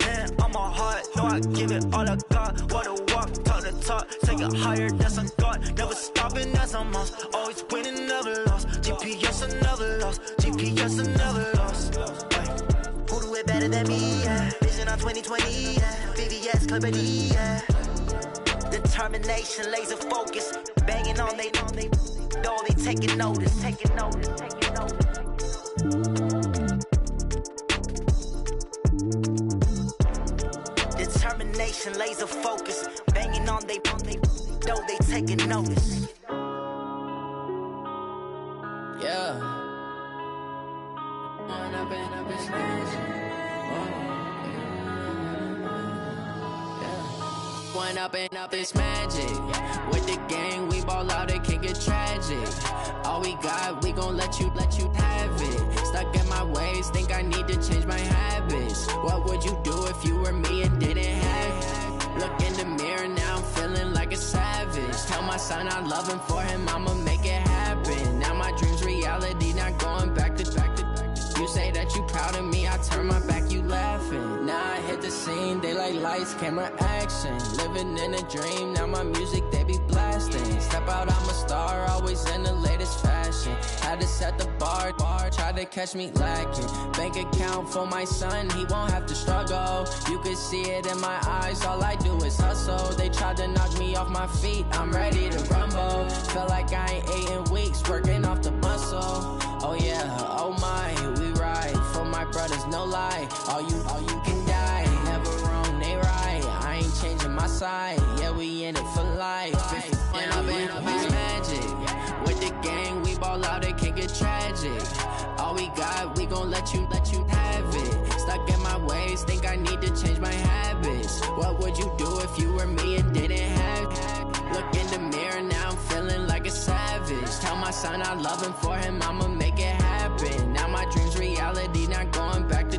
Hand on my heart, no, I give it all I got. Walk the walk, talk the talk. Take it higher, that's a God. Never stopping, that's a must. Always winning, never lost. GPS, I never lost. GPS, I never lost. Who do it better than me? Yeah. Vision on 2020. Yeah. VVS, Clippity. Yeah. Determination, laser focus. Banging on they know they taking notice. Taking notice. Taking notice. Determination, laser focus. Banging on they know they taking notice. Yeah. One up and up, it's magic. With the gang, we ball out, it can get tragic. All we got, we gon' let you have it. Stuck in my ways, think I need to change my habits. What would you do if you were me and didn't have it? Look in the mirror, now I'm feeling like a savage. Tell my son I love him, for him I'ma make it happen. Now my dream's reality, not going back to. You say that you proud of me, I turn my back, you laughing. Now I hit the scene, they like lights, camera, action. Living in a dream, now my music, they be blasting. Step out, I'm a star, always in the latest fashion. Had to set the bar, tried to catch me lacking. Bank account for my son, he won't have to struggle. You could see it in my eyes, all I do is hustle. They tried to knock me off my feet, I'm ready to rumble. Feel like I ain't ate in weeks, working off the muscle. Oh yeah, oh my, we ride for my brothers, no lie. All you can die, never wrong, they right. I ain't changing my side, yeah, we in it for life. When I've been magic, with the gang, we ball out, it can get tragic. All we got, we gon' let you have it. Stuck in my ways, think I need to change my habits. What would you do if you were me and didn't have it? Look in the mirror, now I'm feeling like a savage. Tell my son I love him, for him I'ma make it happen. Now my dream's reality, not going back to.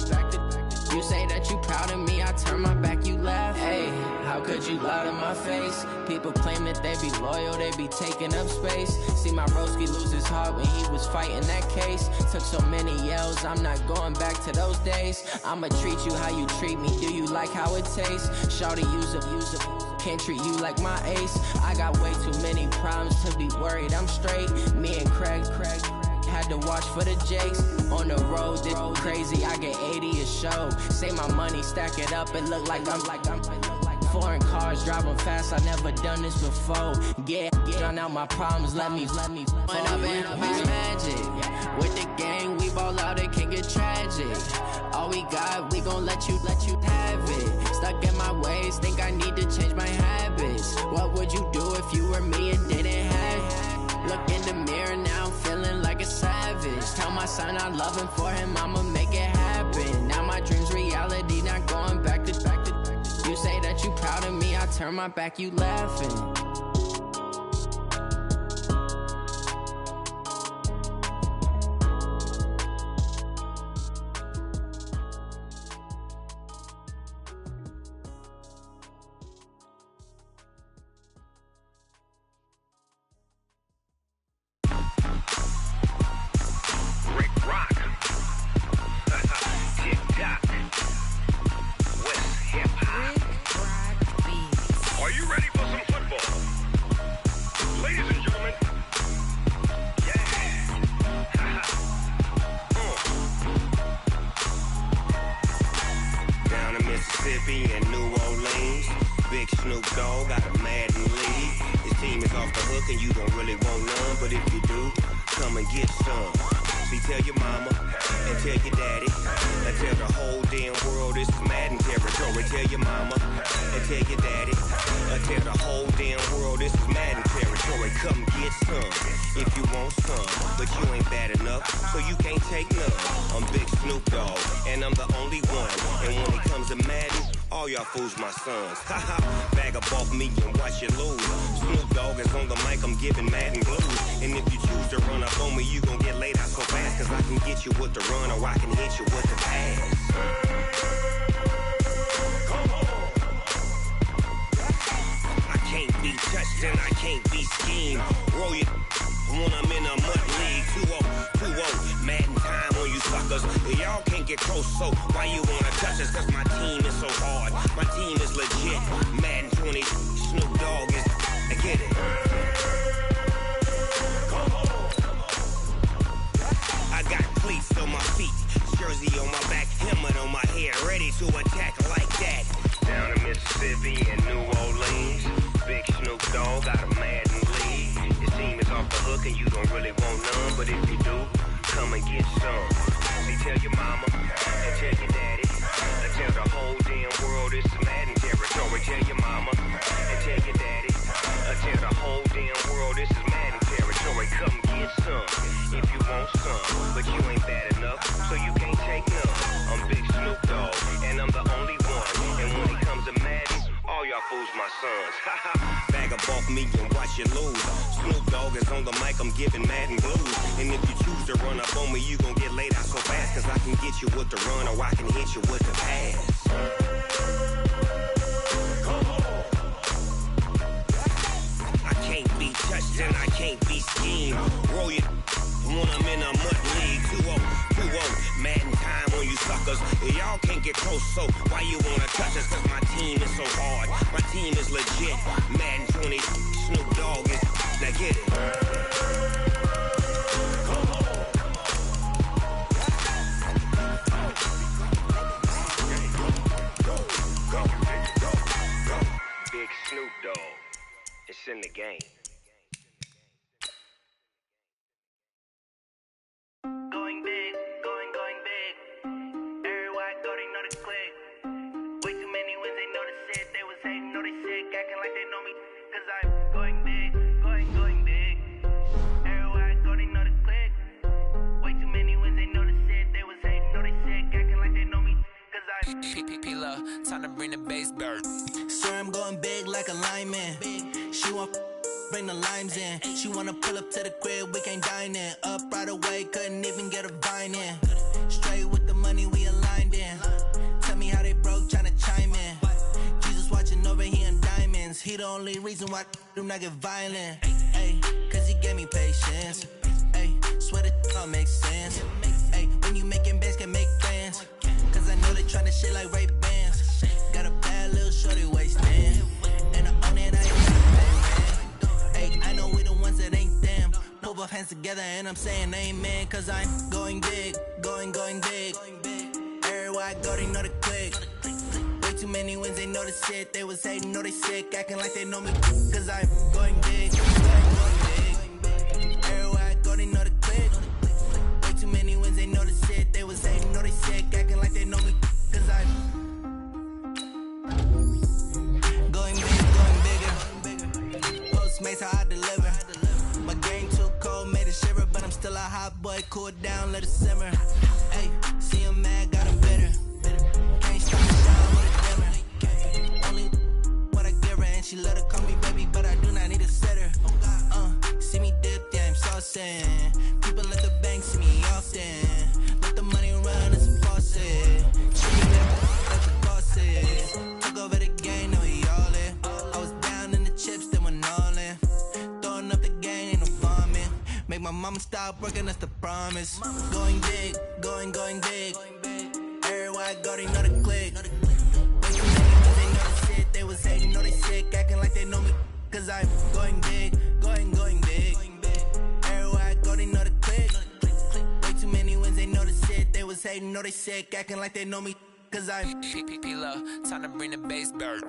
You say that you proud of me, I turn my back, you laugh. Hey, how could you lie to my face? People claim that they be loyal, they be taking up space. See my broski lose his heart when he was fighting that case. Took so many yells, I'm not going back to those days. I'ma treat you how you treat me, do you like how it tastes? Shawty, use up, can't treat you like my ace. I got way too many problems to be worried, I'm straight. Me and Craig had to watch for the Jakes. On the road, this crazy, I get 80 a show. Say my money, stack it up, it look like I'm foreign cars, driving fast, I never done this before. Get on out my problems, let me When I've been magic, with the gang, we ball out, it can get tragic. All we got, we gon' let you have it. Stuck in my ways, think I need to change my habits. What would you do if you were me and didn't have it? Look in the mirror, now I'm feeling like a savage. Tell my son I love him, for him I'ma make it happen. Now my dream's reality, not going back to. You say that you proud of me, I turn my back, you laughing. Bag up off me and watch you lose. Snoop Dogg is on the mic, I'm giving mad and blues. And if you choose to run up on me, you gon' get laid out so fast. Cause I can get you with the run or I can hit you with the pass. Come on. I can't be touched and I can't be schemed. Roll you when I'm in a mud league. 2-0, mad in time on you suckers. Y'all can't get close, so why you wanna touch us? Cause my team is so hard, my team is legit. Madden 20, Snoop Dogg is, I get it. I got cleats on my feet, jersey on my back, helmet on my head, ready to attack like that. Down in Mississippi and New Orleans, big Snoop Dogg got a Madden league. Your team is off the hook and you don't really want none, but if you do, come and get some. See, tell your mama and tell your daddy, and tell the whole damn world it's Madden territory. Tell your mama and tell your daddy, and tell the whole damn world this is Madden territory. Come get some if you want some, but you ain't bad enough, so you can't take none. I'm Big Snoop Dogg, and I'm the only one. And when it comes to Madden, all y'all fools my sons. Bag up off me and watch you lose. Snoop Dogg is on the mic, I'm giving Madden blues. And if you choose to run up on me, you gon' get laid out so fast. Cause I can get you with the run or I can hit you with the pass. I can't be touched and I can't be schemed. Roll you when I'm in a mud league. 2-0, Madden time on you suckers. Y'all can't get close, so why you wanna touch us? Cause my team is so hard, my team is legit. Madden 20, Snoop Dogg is, now get it. Come on. game. Going big, going big. Everywhere I go, they know the click. Way too many wins, they know the shit. They was hating, know they sick, acting like they know me. Cause I'm going big, going big. Everywhere I go, they know the click. Way too many wins, they know the shit. They was hating, know they sick, acting like they know me. Cause I'm P-P-P-Love, time to bring the bass bird. Sir, I'm going big like a lineman. She want bring the limes in. She wanna pull up to the crib, we can't dine in. Up right away, couldn't even get a vine in. Straight with the money, we aligned in. Tell me how they broke, tryna chime in. Jesus watching over here in diamonds. He the only reason why do not get violent. Ay, cause he gave me patience. Ay, swear that all makes sense. Ay, when you making bands, can make friends. Cause I know they tryna shit like Ray-Bans. Got a bad little shorty wasting. And I own it, I ain't I know we the ones that ain't them. Put both hands together and I'm saying amen. Cause I'm going big, going big. Everywhere I go, they know the click. Way too many wins, they know the shit. They was hating, know they sick, acting like they know me. Cause I'm going big, going big. Everywhere I go, they know the click. Way too many wins, they know the shit. They was hating, know they sick, acting like they know me. Cause I'm going big, going bigger. Postmates how I deliver. My game too cold, made it shiver, but I'm still a hot boy. Cool it down, let it simmer. Hey, see him mad, got him bitter. Can't stop the shine with a dimmer. Only what I give her, and she let her call me baby, but I do not need a sitter. See me dip, yeah, I'm saucing. People at the bank see me often. Let the money run, it's a faucet. She never like the bosses. Took over the game, now we all in. I was down in the chips, then went all in. Throwing up the gang, ain't no vomit. Make my mama stop working, that's the promise. Going big, going big. Everywhere I go, they know the click. Way too many ones, they know the shit. They was hating, know they sick, acting like they know me. Cause I'm going big, going big. Everywhere I go, they know the click. Way too many wins, they know the shit. They was hating, know they sick, acting like they know me. Cause I'm P-P-P-Love, time to bring the bass bird.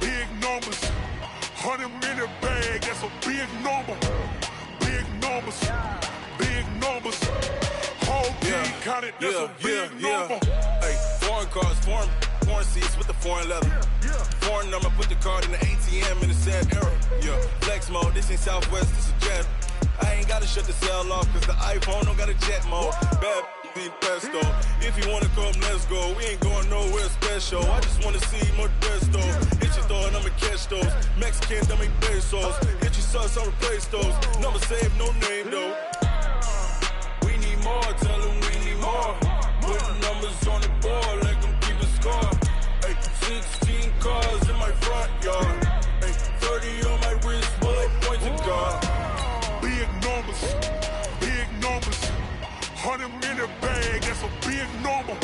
Big numbers, 100-minute bag, that's a big number. Big numbers, whole team counted, that's a big number. Hey, foreign cars, foreign seats with the foreign leather. Foreign number, put the card in the ATM in the sad era. Yeah, flex mode, this ain't Southwest, this is jet. I ain't gotta shut the cell off, cause the iPhone don't got a jet mode. Bad need pesto. If you wanna come, let's go. We ain't going nowhere special. I just wanna see more Modesto. Hit your throw and I'ma catch those. Mexican, dummy pesos. Hit your sus, I'll replace those. Number save, no name though. We need more, tell them we need more. Put numbers on the board, let them keep the score. Hey, 16 cars in my front yard. Hey, 30 on my wrist, bullet point to God. Big numbers, 100-minute bag, that's a big number.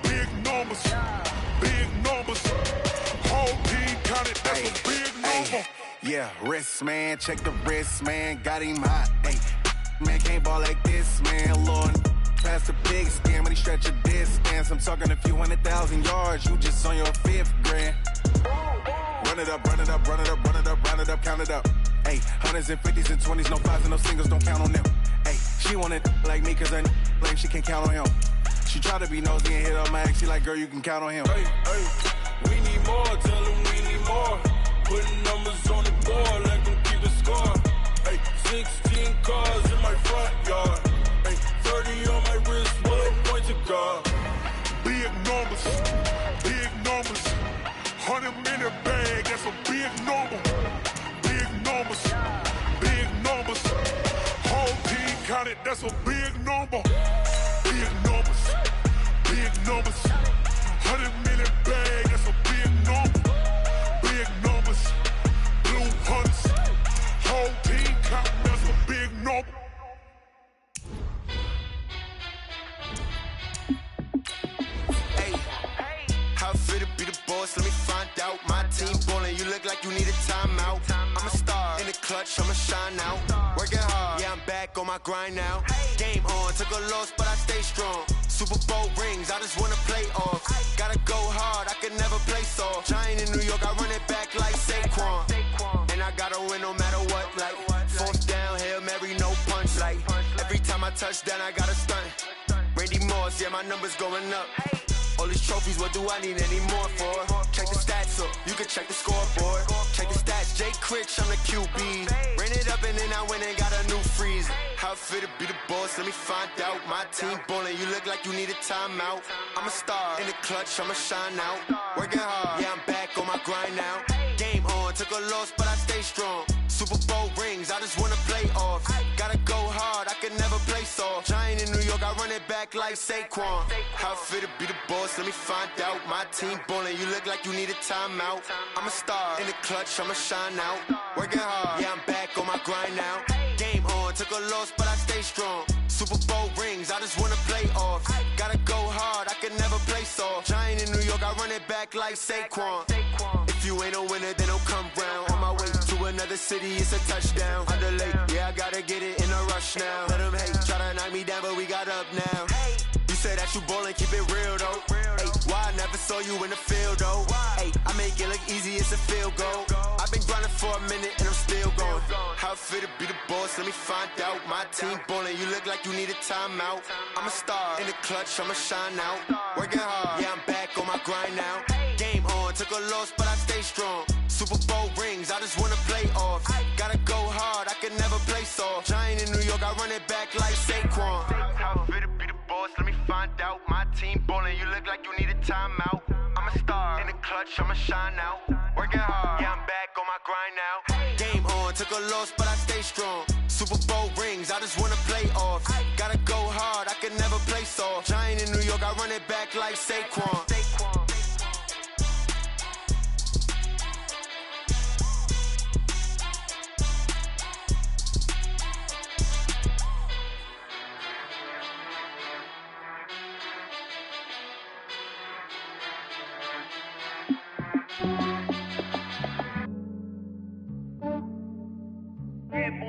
Big numbers, whole team counted, that's a big number. Yeah, wrist man, check the wrist man, got him hot. Hey, man can't ball like this, man. Lord, past the big scam when he stretch a distance. I'm talking a few 100,000 yards, you just on your 5th grand. Run it up, count it up. Hey, hundreds and 50s and 20s, no 5s and no singles, don't count on them. Hey, she want it like me, cause her lame, she can't count on him. She try to be nosy and hit up my ex, she like, girl, you can count on him. Hey, we need more, tell them we need more. Putting numbers on the board, let them keep the score. Hey, 16 cars in my front yard. Hey, 30 on my wrist, bullet point to God. Big numbers, 100, that's a big number. Big numbers, big numbers. 100 million bag, that's a big number. Big numbers, blue hunts. Whole team counting, that's a big number. How fit to be the boss? Let me find out. My team ballin', you look like you need a timeout. I'm a star in the clutch, I'ma shine out. Working hard, yeah, I'm back on my grind now. Game on, took a loss, but I stay strong. Super Bowl rings, I just wanna play off. Gotta go hard, I can never play soft. Giant in New York, I run it back like Saquon. And I gotta win no matter what, like fourth down, Hail Mary, no punch. Like every time I touch down, I gotta stunt. Randy Moss, yeah, my numbers going up. All these trophies, what do I need any more for? Check the stats up, you can check the scoreboard. Check the stats, Jake Critch, I'm the QB. Ran it up and then I went and got a new freeze. How fit to be the boss, let me find out. My team ballin', you look like you need a timeout. I'm a star in the clutch, I'ma shine out. Working hard, yeah, I'm back on my grind now. Game on, took a loss, but I stay strong. Super Bowl rings, I just wanna play off. Gotta go hard, I can never play soft. Giant in New York, I run it back like Saquon. How fit to be the boss, let me find out. My team ballin', you look like you need a timeout. I'm a star in the clutch, I'ma shine out. Working hard, yeah, I'm back on my grind now. Game on, took a loss, but I stay strong. Super Bowl rings, I just wanna play off. Gotta go hard, I can never play soft. Giant in New York, I run it back like Saquon. If you ain't a winner, then don't come round. On my way to another city, it's a touchdown. Underlay, yeah, I gotta get it in a rush now. Let them hate, try to knock me down, but we got up now. You say that you ballin', keep it real though. Hey, why I never saw you in the field though? Hey, I make it look easy, it's a field goal. I've been grinding for a minute and I'm still going. How fit to be the boss, let me find out. My team ballin', you look like you need a timeout. I'm a star in the clutch, I'ma shine out. Working hard, yeah, I'm back on my grind now. Game on, took a loss, but I stay strong. Super Bowl rings, I just wanna play off. Gotta go hard, I can never play soft. Giant in New York, I run it back like Saquon. How fit to be the boss, let me find out. My team ballin', you look like you need a timeout. I'm a star in the clutch, I'ma shine out. Working hard, yeah, I'm back on my grind now. Game on, took a loss, but I stay strong. Super Bowl rings, I just wanna play off. Gotta go hard, I can never play soft. Giant in New York, I run it back like Saquon.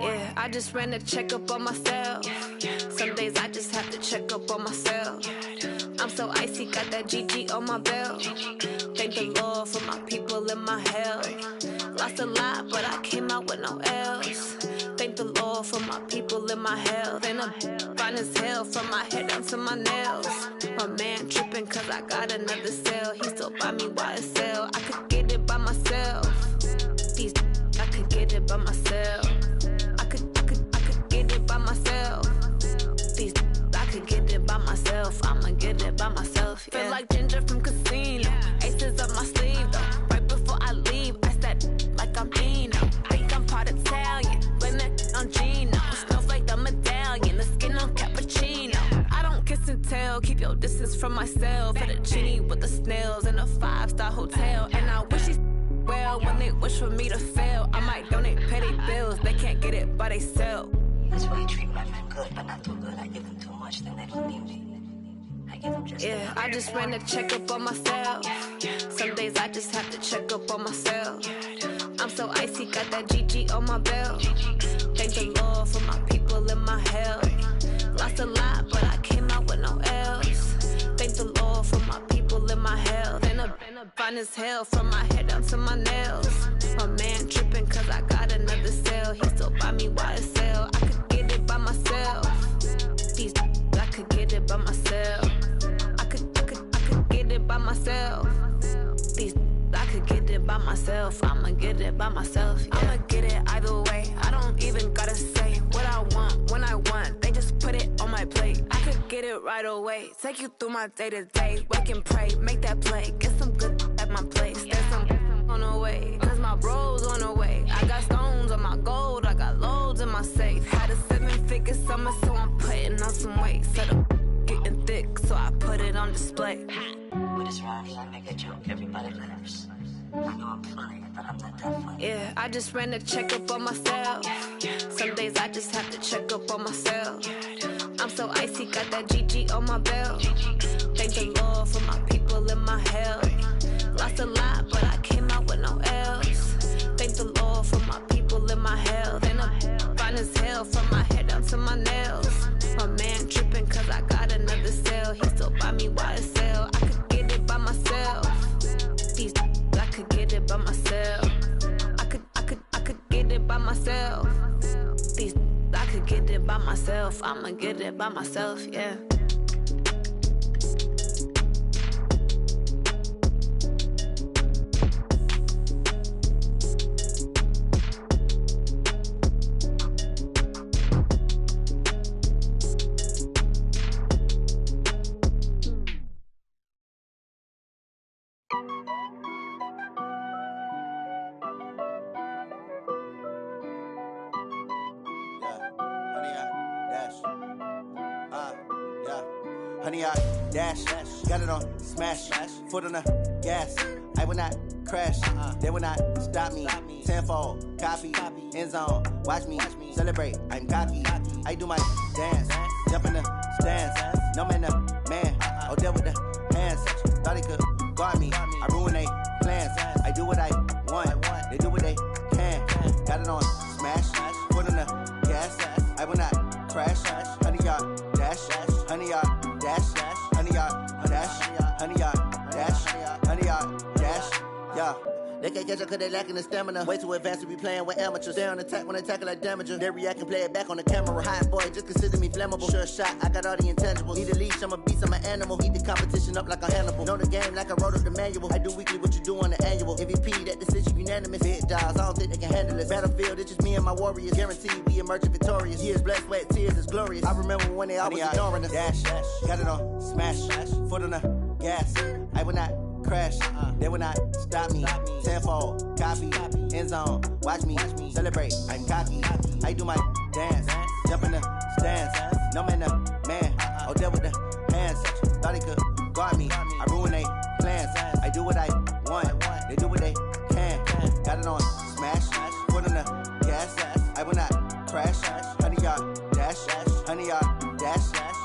Yeah, I just ran a checkup on myself. Some days I just have to check up on myself. I'm so icy, got that GG on my belt. Thank the Lord for my people and my health. Lost a lot, but I came out with no L's. Thank the Lord for my people and my health. And I'm fine as hell from my head down to my nails. My man tripping cause I got another cell. He still buy me YSL. I could get it by myself. These I could get it by myself. I could get it by myself. These I could get it by myself. I'ma get it by myself. Yeah. Feel like Ginger from Casino. Aces up my sleeve though. Right before I leave, I said like I'm Dino. Think I'm part Italian. Blame that on Gino. Smells like the medallion. The skin on cappuccino. I don't kiss and tell. Keep your distance from myself. Fettuccine with the snails in a 5-star hotel. And I wish he's well when they wish for me to fail. I might donate petty bills. They can't get it by themselves. That's why you treat my men good, but not too good. I give them too much, then they don't need me. I give them just yeah, I just ran a checkup on myself. Some days I just have to check up on myself. I'm so icy, got that GG on my belt. Thank the Lord for my people and my health. Lost a lot, but I came out with no L's. Thank the Lord for my people and my health. And I'm fine as hell from my head down to my nails. My man tripping cause I got another cell. He still buy me YSL. I could get it by myself. These I could get it by myself. I could get it by myself. These I could get it by myself. I'ma get it by myself. Yeah. I'ma get it either way. I don't even gotta say what I want when I want. They just put it on my plate. I could get it right away. Take you through my day to day. Wake and pray, make that play. Get some good at my place. There's some on the way. Cause my bro's on the way. I got stones on my gold. I got loads in my safe. Had a 7-figure summer, so I'm book, so I put it on display. With this round here, I make a joke, everybody laughs. I know I'm funny, but I'm not that funny. Yeah, I just ran a checkup on myself. Some days I just have to check up on myself. I'm so icy, got that GG on my belt. Thank the Lord for my people in my health. Lost a lot, but I came out with no L's. Thank the Lord for my people in my health. And I'm fine as hell from my head down to my nails. My man tripping cause I got another cell. He still buy me YSL. I could get it by myself. These I could get it by myself. I could get it by myself. These I could get it by myself. I'ma get it by myself, yeah. Honey, I dash, got it on smash, foot on the gas. I will not crash, they will not stop me. Tenfold, copy, end zone, watch me celebrate. I'm cocky, I do my dance, jump in the stands. No man, the man, oh, deal with the hands. Thought he could guard me, I ruin they plans. I do what I want, they do what they can. Got it on smash, foot on the gas. I will not crash, honey, y'all dash, honey, y'all dash, honey, y'all dash, honey, y'all dash, honey, y'all dash, yeah. They can't catch up cause they lacking the stamina. Way too advanced to be playing with amateurs. Stay on attack when they tackle like damager. They react and play it back on the camera. Hot boy, just consider me flammable. Sure shot, I got all the intangibles. Need a leash, I'm a beast, I'm an animal. Heat the competition up like a Hannibal. Know the game like I wrote up the manual. I do weekly what you do on the annual. MVP, that decision unanimous. Big dogs, I don't think they can handle it. Battlefield, it's just me and my warriors. Guaranteed we emerging victorious. Years, blood, sweat, tears, it's glorious. I remember when they always ignoring us. Dash, got it on smash, foot on the gas. I will not crash, they will not stop me. Tenfold, copy, end zone, watch me celebrate. I'm cocky, I do my dance, jump in the stands. No man, the man, oh, deal with the hands. Thought he could guard me, I ruin they plans. I do what I want, they do what they can. Got it on smash, foot on the gas. I will not crash, honey, y'all dash, honey, y'all dash,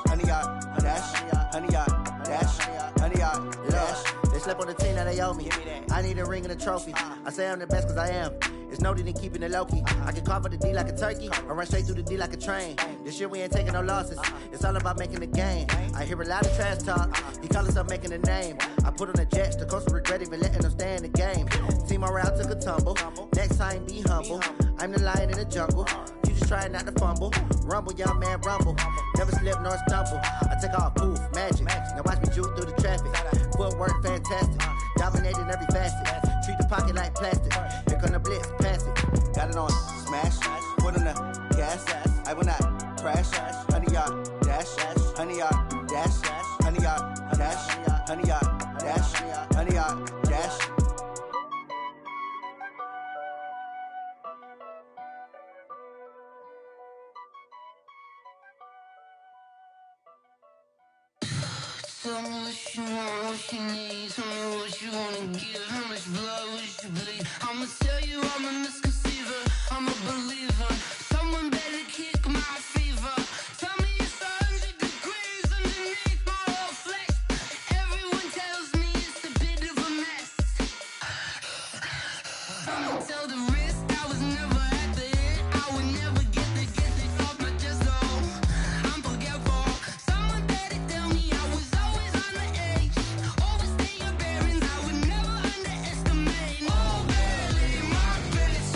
honey, y'all dash, honey, y'all dash, honey, y'all dash. They slept on the team, now they owe me. I need a ring and a trophy. I say I'm the best cause I am. It's no need in keeping it low-key. I can carve up the D like a turkey, or run straight through the D like a train. This year we ain't taking no losses. It's all about making the game. I hear a lot of trash talk. He call himself making a name. I put on the Jets, the coach will regret even letting them stay in the game. Team morale took a tumble. Next time be humble. I'm the lion in the jungle. You just try not to fumble. Rumble, young man, rumble. Never slip nor stumble. I take off, poof, magic. Now watch me juke through the traffic. Footwork fantastic. Dominating every facet. Treat the pocket like plastic. Here come the blitz, pass it. Got it on smash, foot on the gas. I will not crash. Honey, y'all dash, honey, y'all dash, honey, y'all dash, honey, y'all dash, honey, y'all dash. Tell me what you want, what you need. Tell me what you wanna give. How much blood would you bleed? I'ma tell you I'm a misconceiver. I'm a believer. Someone better kick my fever. Tell me it's 100 degrees underneath my whole flesh. Everyone tells me it's a bit of a mess. I'ma tell the risk I was never at the end. I would never get the off my chest though. I'm forgetful. Someone better tell me I was always on the edge. Overstay your bearings, I would never underestimate. Oh, barely, my best.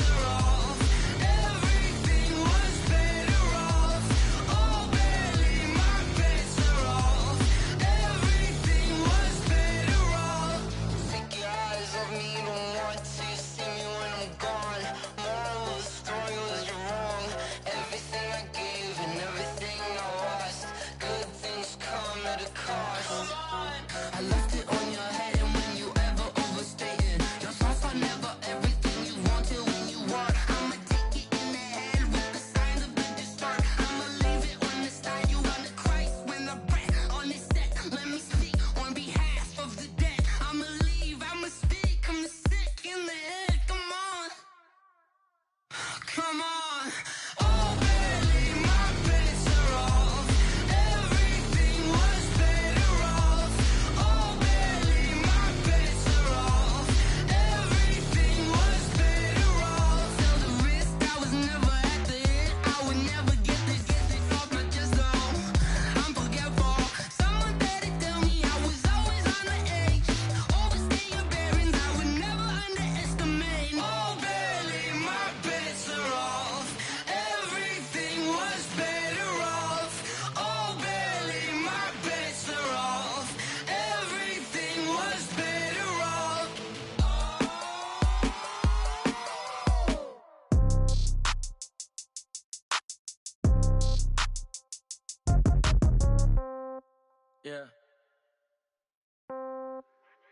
Yeah.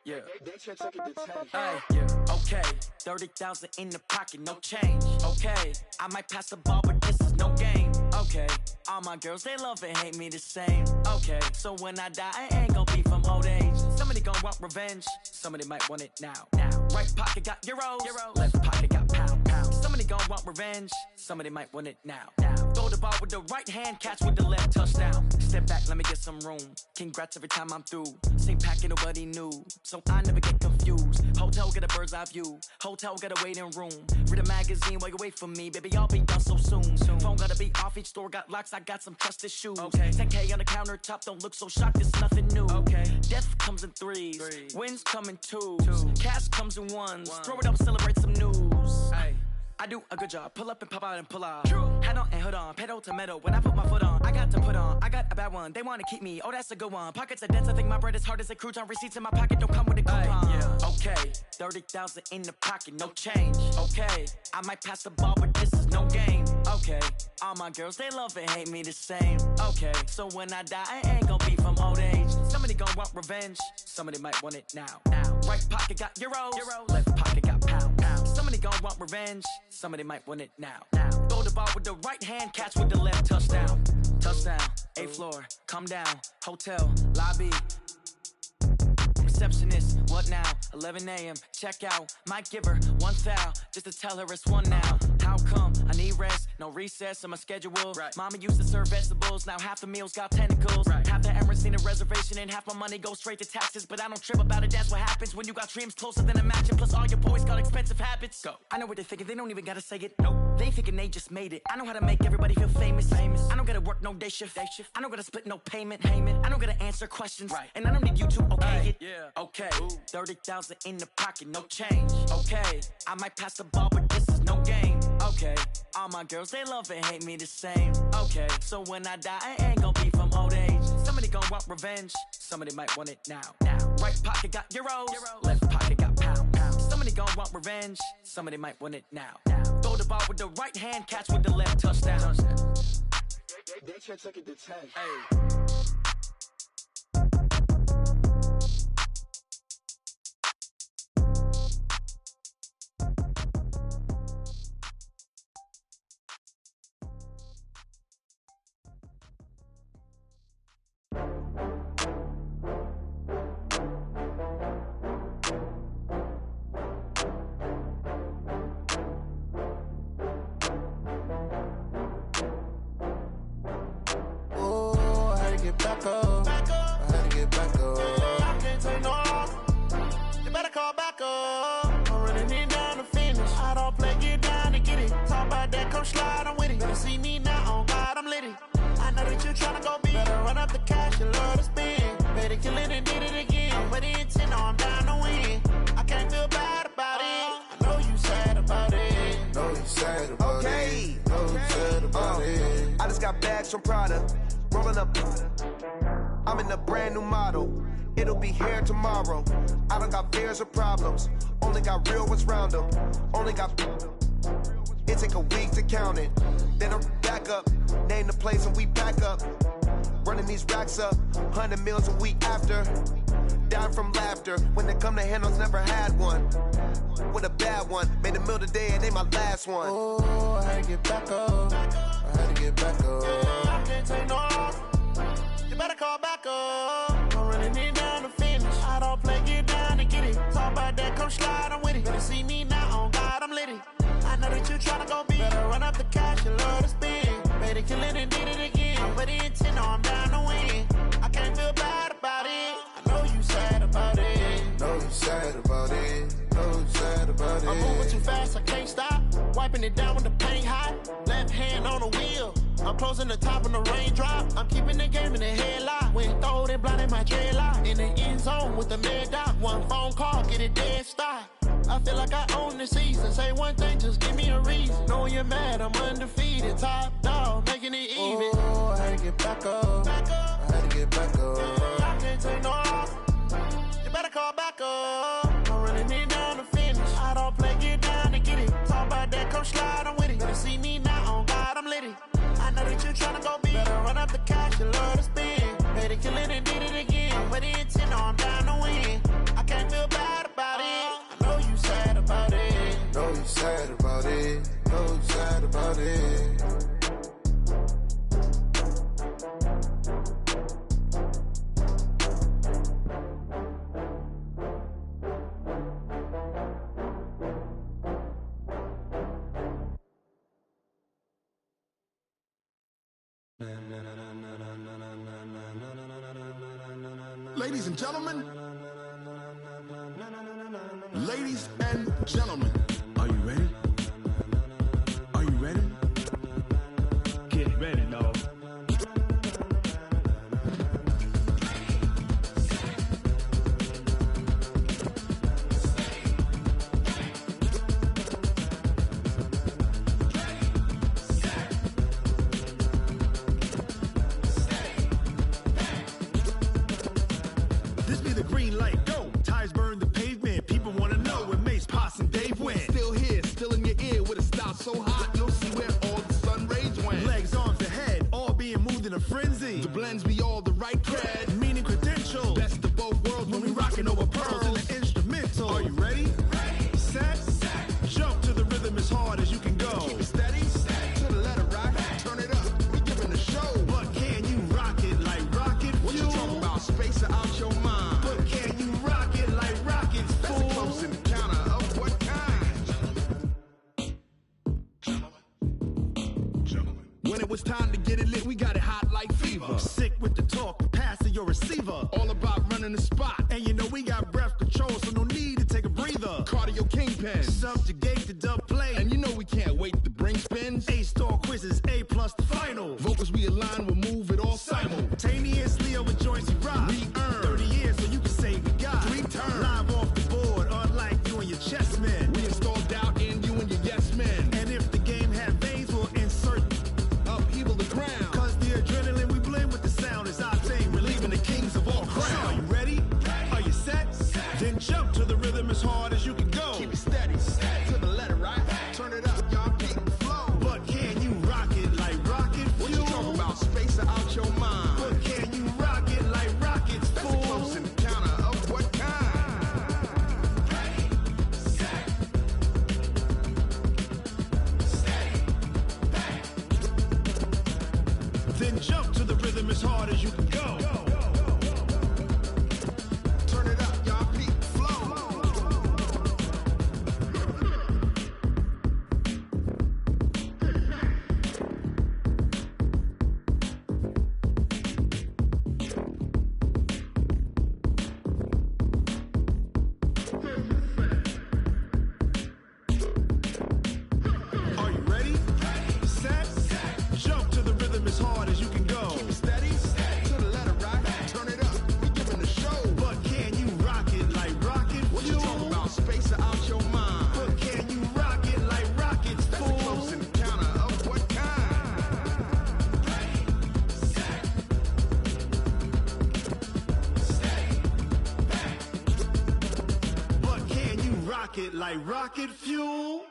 Yeah. Hey, yeah. Okay. 30,000 in the pocket, no change. Okay. I might pass the ball, but this is no game. Okay. All my girls, they love and hate me the same. Okay. So when I die, I ain't gonna be from old age. Somebody gonna want revenge. Somebody might want it now. Right pocket got euros. Left pocket got pound. Somebody gonna want revenge. Somebody might want it now. Throw the ball with the right hand, catch with the left, touchdown. Step back, let me get some room. Congrats every time I'm through. Same packet, nobody knew. So I never get confused. Hotel get a bird's eye view. Hotel get a waiting room. Read a magazine while you wait for me. Baby, I'll be done so soon. Phone gotta be off, each store got locks. I got some trusted shoes. 10K on the countertop, don't look so shocked, it's nothing new. Death comes in threes. Wins come in twos. Cash comes in ones. Throw it up, celebrate some news. I do a good job. Pull up and pop out and pull out. Head on and hood on. Pedal to metal. When I put my foot on, I got to put on. I got a bad one. They want to keep me. Oh, that's a good one. Pockets are dense. I think my bread is hard as a crouton. Receipts in my pocket don't come with a coupon. Okay. 30,000 in the pocket. No change. Okay. I might pass the ball, but this is no game. Okay. All my girls, they love and hate me the same. Okay. So when I die, I ain't gonna be from old age. Somebody gonna want revenge. Somebody might want it now. Right pocket got euros. Left pocket got pound. Somebody gonna want revenge. Somebody might want it now. Throw the ball with the right hand, catch with the left, touchdown. Touchdown, 8th floor, come down, hotel, lobby. Receptionist, what now? 11 a.m., check out. Might give her one foul, just to tell her it's one now. How come? I need rest, no recess in my schedule. Mama used to serve vegetables, now half the meals got tentacles. Half the Emirates need a reservation and half my money goes straight to taxes. But I don't trip about it, that's what happens when you got dreams closer than a matching. Plus all your boys got expensive habits. Go. I know what they're thinking, they don't even gotta say it. Nope. They thinking they just made it. I know how to make everybody feel famous. I don't gotta work no day shift. I don't gotta split no payment. I don't gotta answer questions. And I don't need you to okay it. Okay, 30,000 in the pocket, no change. Okay, I might pass the ball, but this is no game. Okay, all my girls, they love and hate me the same. Okay, so when I die, I ain't gonna be from old age. Somebody gonna want revenge. Somebody might want it now. Right pocket got euros. Left pocket got pound. Somebody gonna want revenge. Somebody might want it now. Throw the ball with the right hand, catch with the left, touchdown. They took it to 10. Back up. I had to get back up. I can't take no loss. You better call back up. I'm running it down to finish. I don't play, get down to get it. Talk about that, come slide, I'm with it. Better see me now, on God, I'm litty. I know that you tryna go big. Better run up the cash, you love to spend. Better kill it and did it again. I'm with the intent, no, I'm down to win. I can't feel bad about it. I know you sad about it. Know you sad about it. Know you sad about it. I just got bags from Prada. Rolling up, I'm in a brand new model. It'll be here tomorrow. I don't got fears or problems. Only got real ones round them. Only got. It take a week to count it. Then I'm back up. Name the place and we back up. Running these racks up. 100 meals a week after. Down from laughter. When they come to handles, never had one. With a bad one. Made a meal today and they my last one. Oh, I had to get back up. I had to get back up. I can't take no loss. You better call back up. I'm running it down to finish. I don't play, get down to get it. Talk about that, come slide, I'm with it. Better see me now, on God, I'm litty. I know that you tryna go big. Better run up the cash, you love to spend. Better kill it and did it again. I'm with the intent, no, I'm down to win. I can't feel bad about it. I know you sad about it. Know you sad about it. Know you sad about it. I'm moving too fast, I can't stop. Wiping it down when the paint hot. Left hand on the wheel. I'm closing the top when the raindrop. I'm keeping the game in the headlock. When throwed and blinded my dreadlock. In the end zone with the mad dot. One phone call, get it dead stop. I feel like I own the season. Say one thing, just give me a reason. Knowing you're mad, I'm undefeated. Top dog, making it even. Oh, I had to get back up. I had to get back up. I can't take no loss. You better call back up. I'm running it down to finish. I don't play, get down to get it. Talk about that, come slide, I'm with it. Better see me now, on God, I'm litty. I know that you tryna go big. Better run up the cash, you love to spend. Better kill it and did it again. about it. Ladies and gentlemen, ladies and gentlemen, are you ready? Are you ready? Get ready, dog. This be the green light, go. Tires burn the pavement. People want to know where Mace, Poss, and Dave went. Still here, still in your ear with a style so hot, you'll see where all the sun rays went. Legs, arms, and head, all being moved in a frenzy. The blends be all the right cred, meaning credentials. Best of both worlds when we rocking over pearls in the instrumental. Are you ready? Ready. Set. Jump to the rhythm as hard as you can go. Keep it steady. To the letter rock. Turn it up. We giving the show. But can you rock it like rocket fuel? What you talking about? Space out your mind. But can you rock it like rockets, fool? That's a close encounter of what kind? Gentlemen. When it was time to get it lit, we got it hot like fever. Sick with the talk, pass to your receiver. All about running the spot. And you know we got breath control, so no need to take a breather. Cardio kingpin. Subjugate the dub play. And you know we can't wait to bring spins. A-star quizzes, A+ the final. Vocals we align, we'll move it all simultaneously over joints we rock. We earn 30 years so you can say we got 3 turns. Live off the board, unlike you and your chess men. We install doubt in you and your yes men. And if the game had veins, we'll insert upheaval the ground. Cause the adrenaline we blend with the sound is our thing. Relieving the kings of all crowns. So are you ready? Are you set? Then jump to the rhythm as hard as you can go. Keep it steady. To the letter, right? Turn it up, y'all keep the flow. But can you rock it like rocket fuel? What you talking about? Space out your mind. But can you rock it like rockets, fool? That's a close encounter of what kind? Ready, set, steady, back. Then jump to the rhythm as hard as you can go. Turn it up, y'all peak flow. Are you ready? Set. Jump to the rhythm as hard as you can go. Keep it steady. To the letter, right? Turn it up. We giving the show. But can you rock it like rocket fuel? What you talking about? Space out your mind. But can you rock it like rockets, fool? That's a close encounter of what kind? Ready, set, steady, back. But can you rock it like rocket fuel?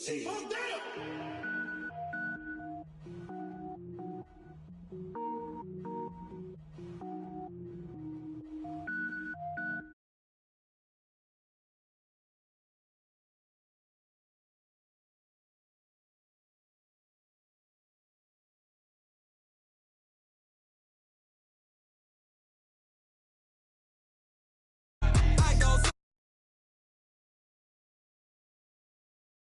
Hey.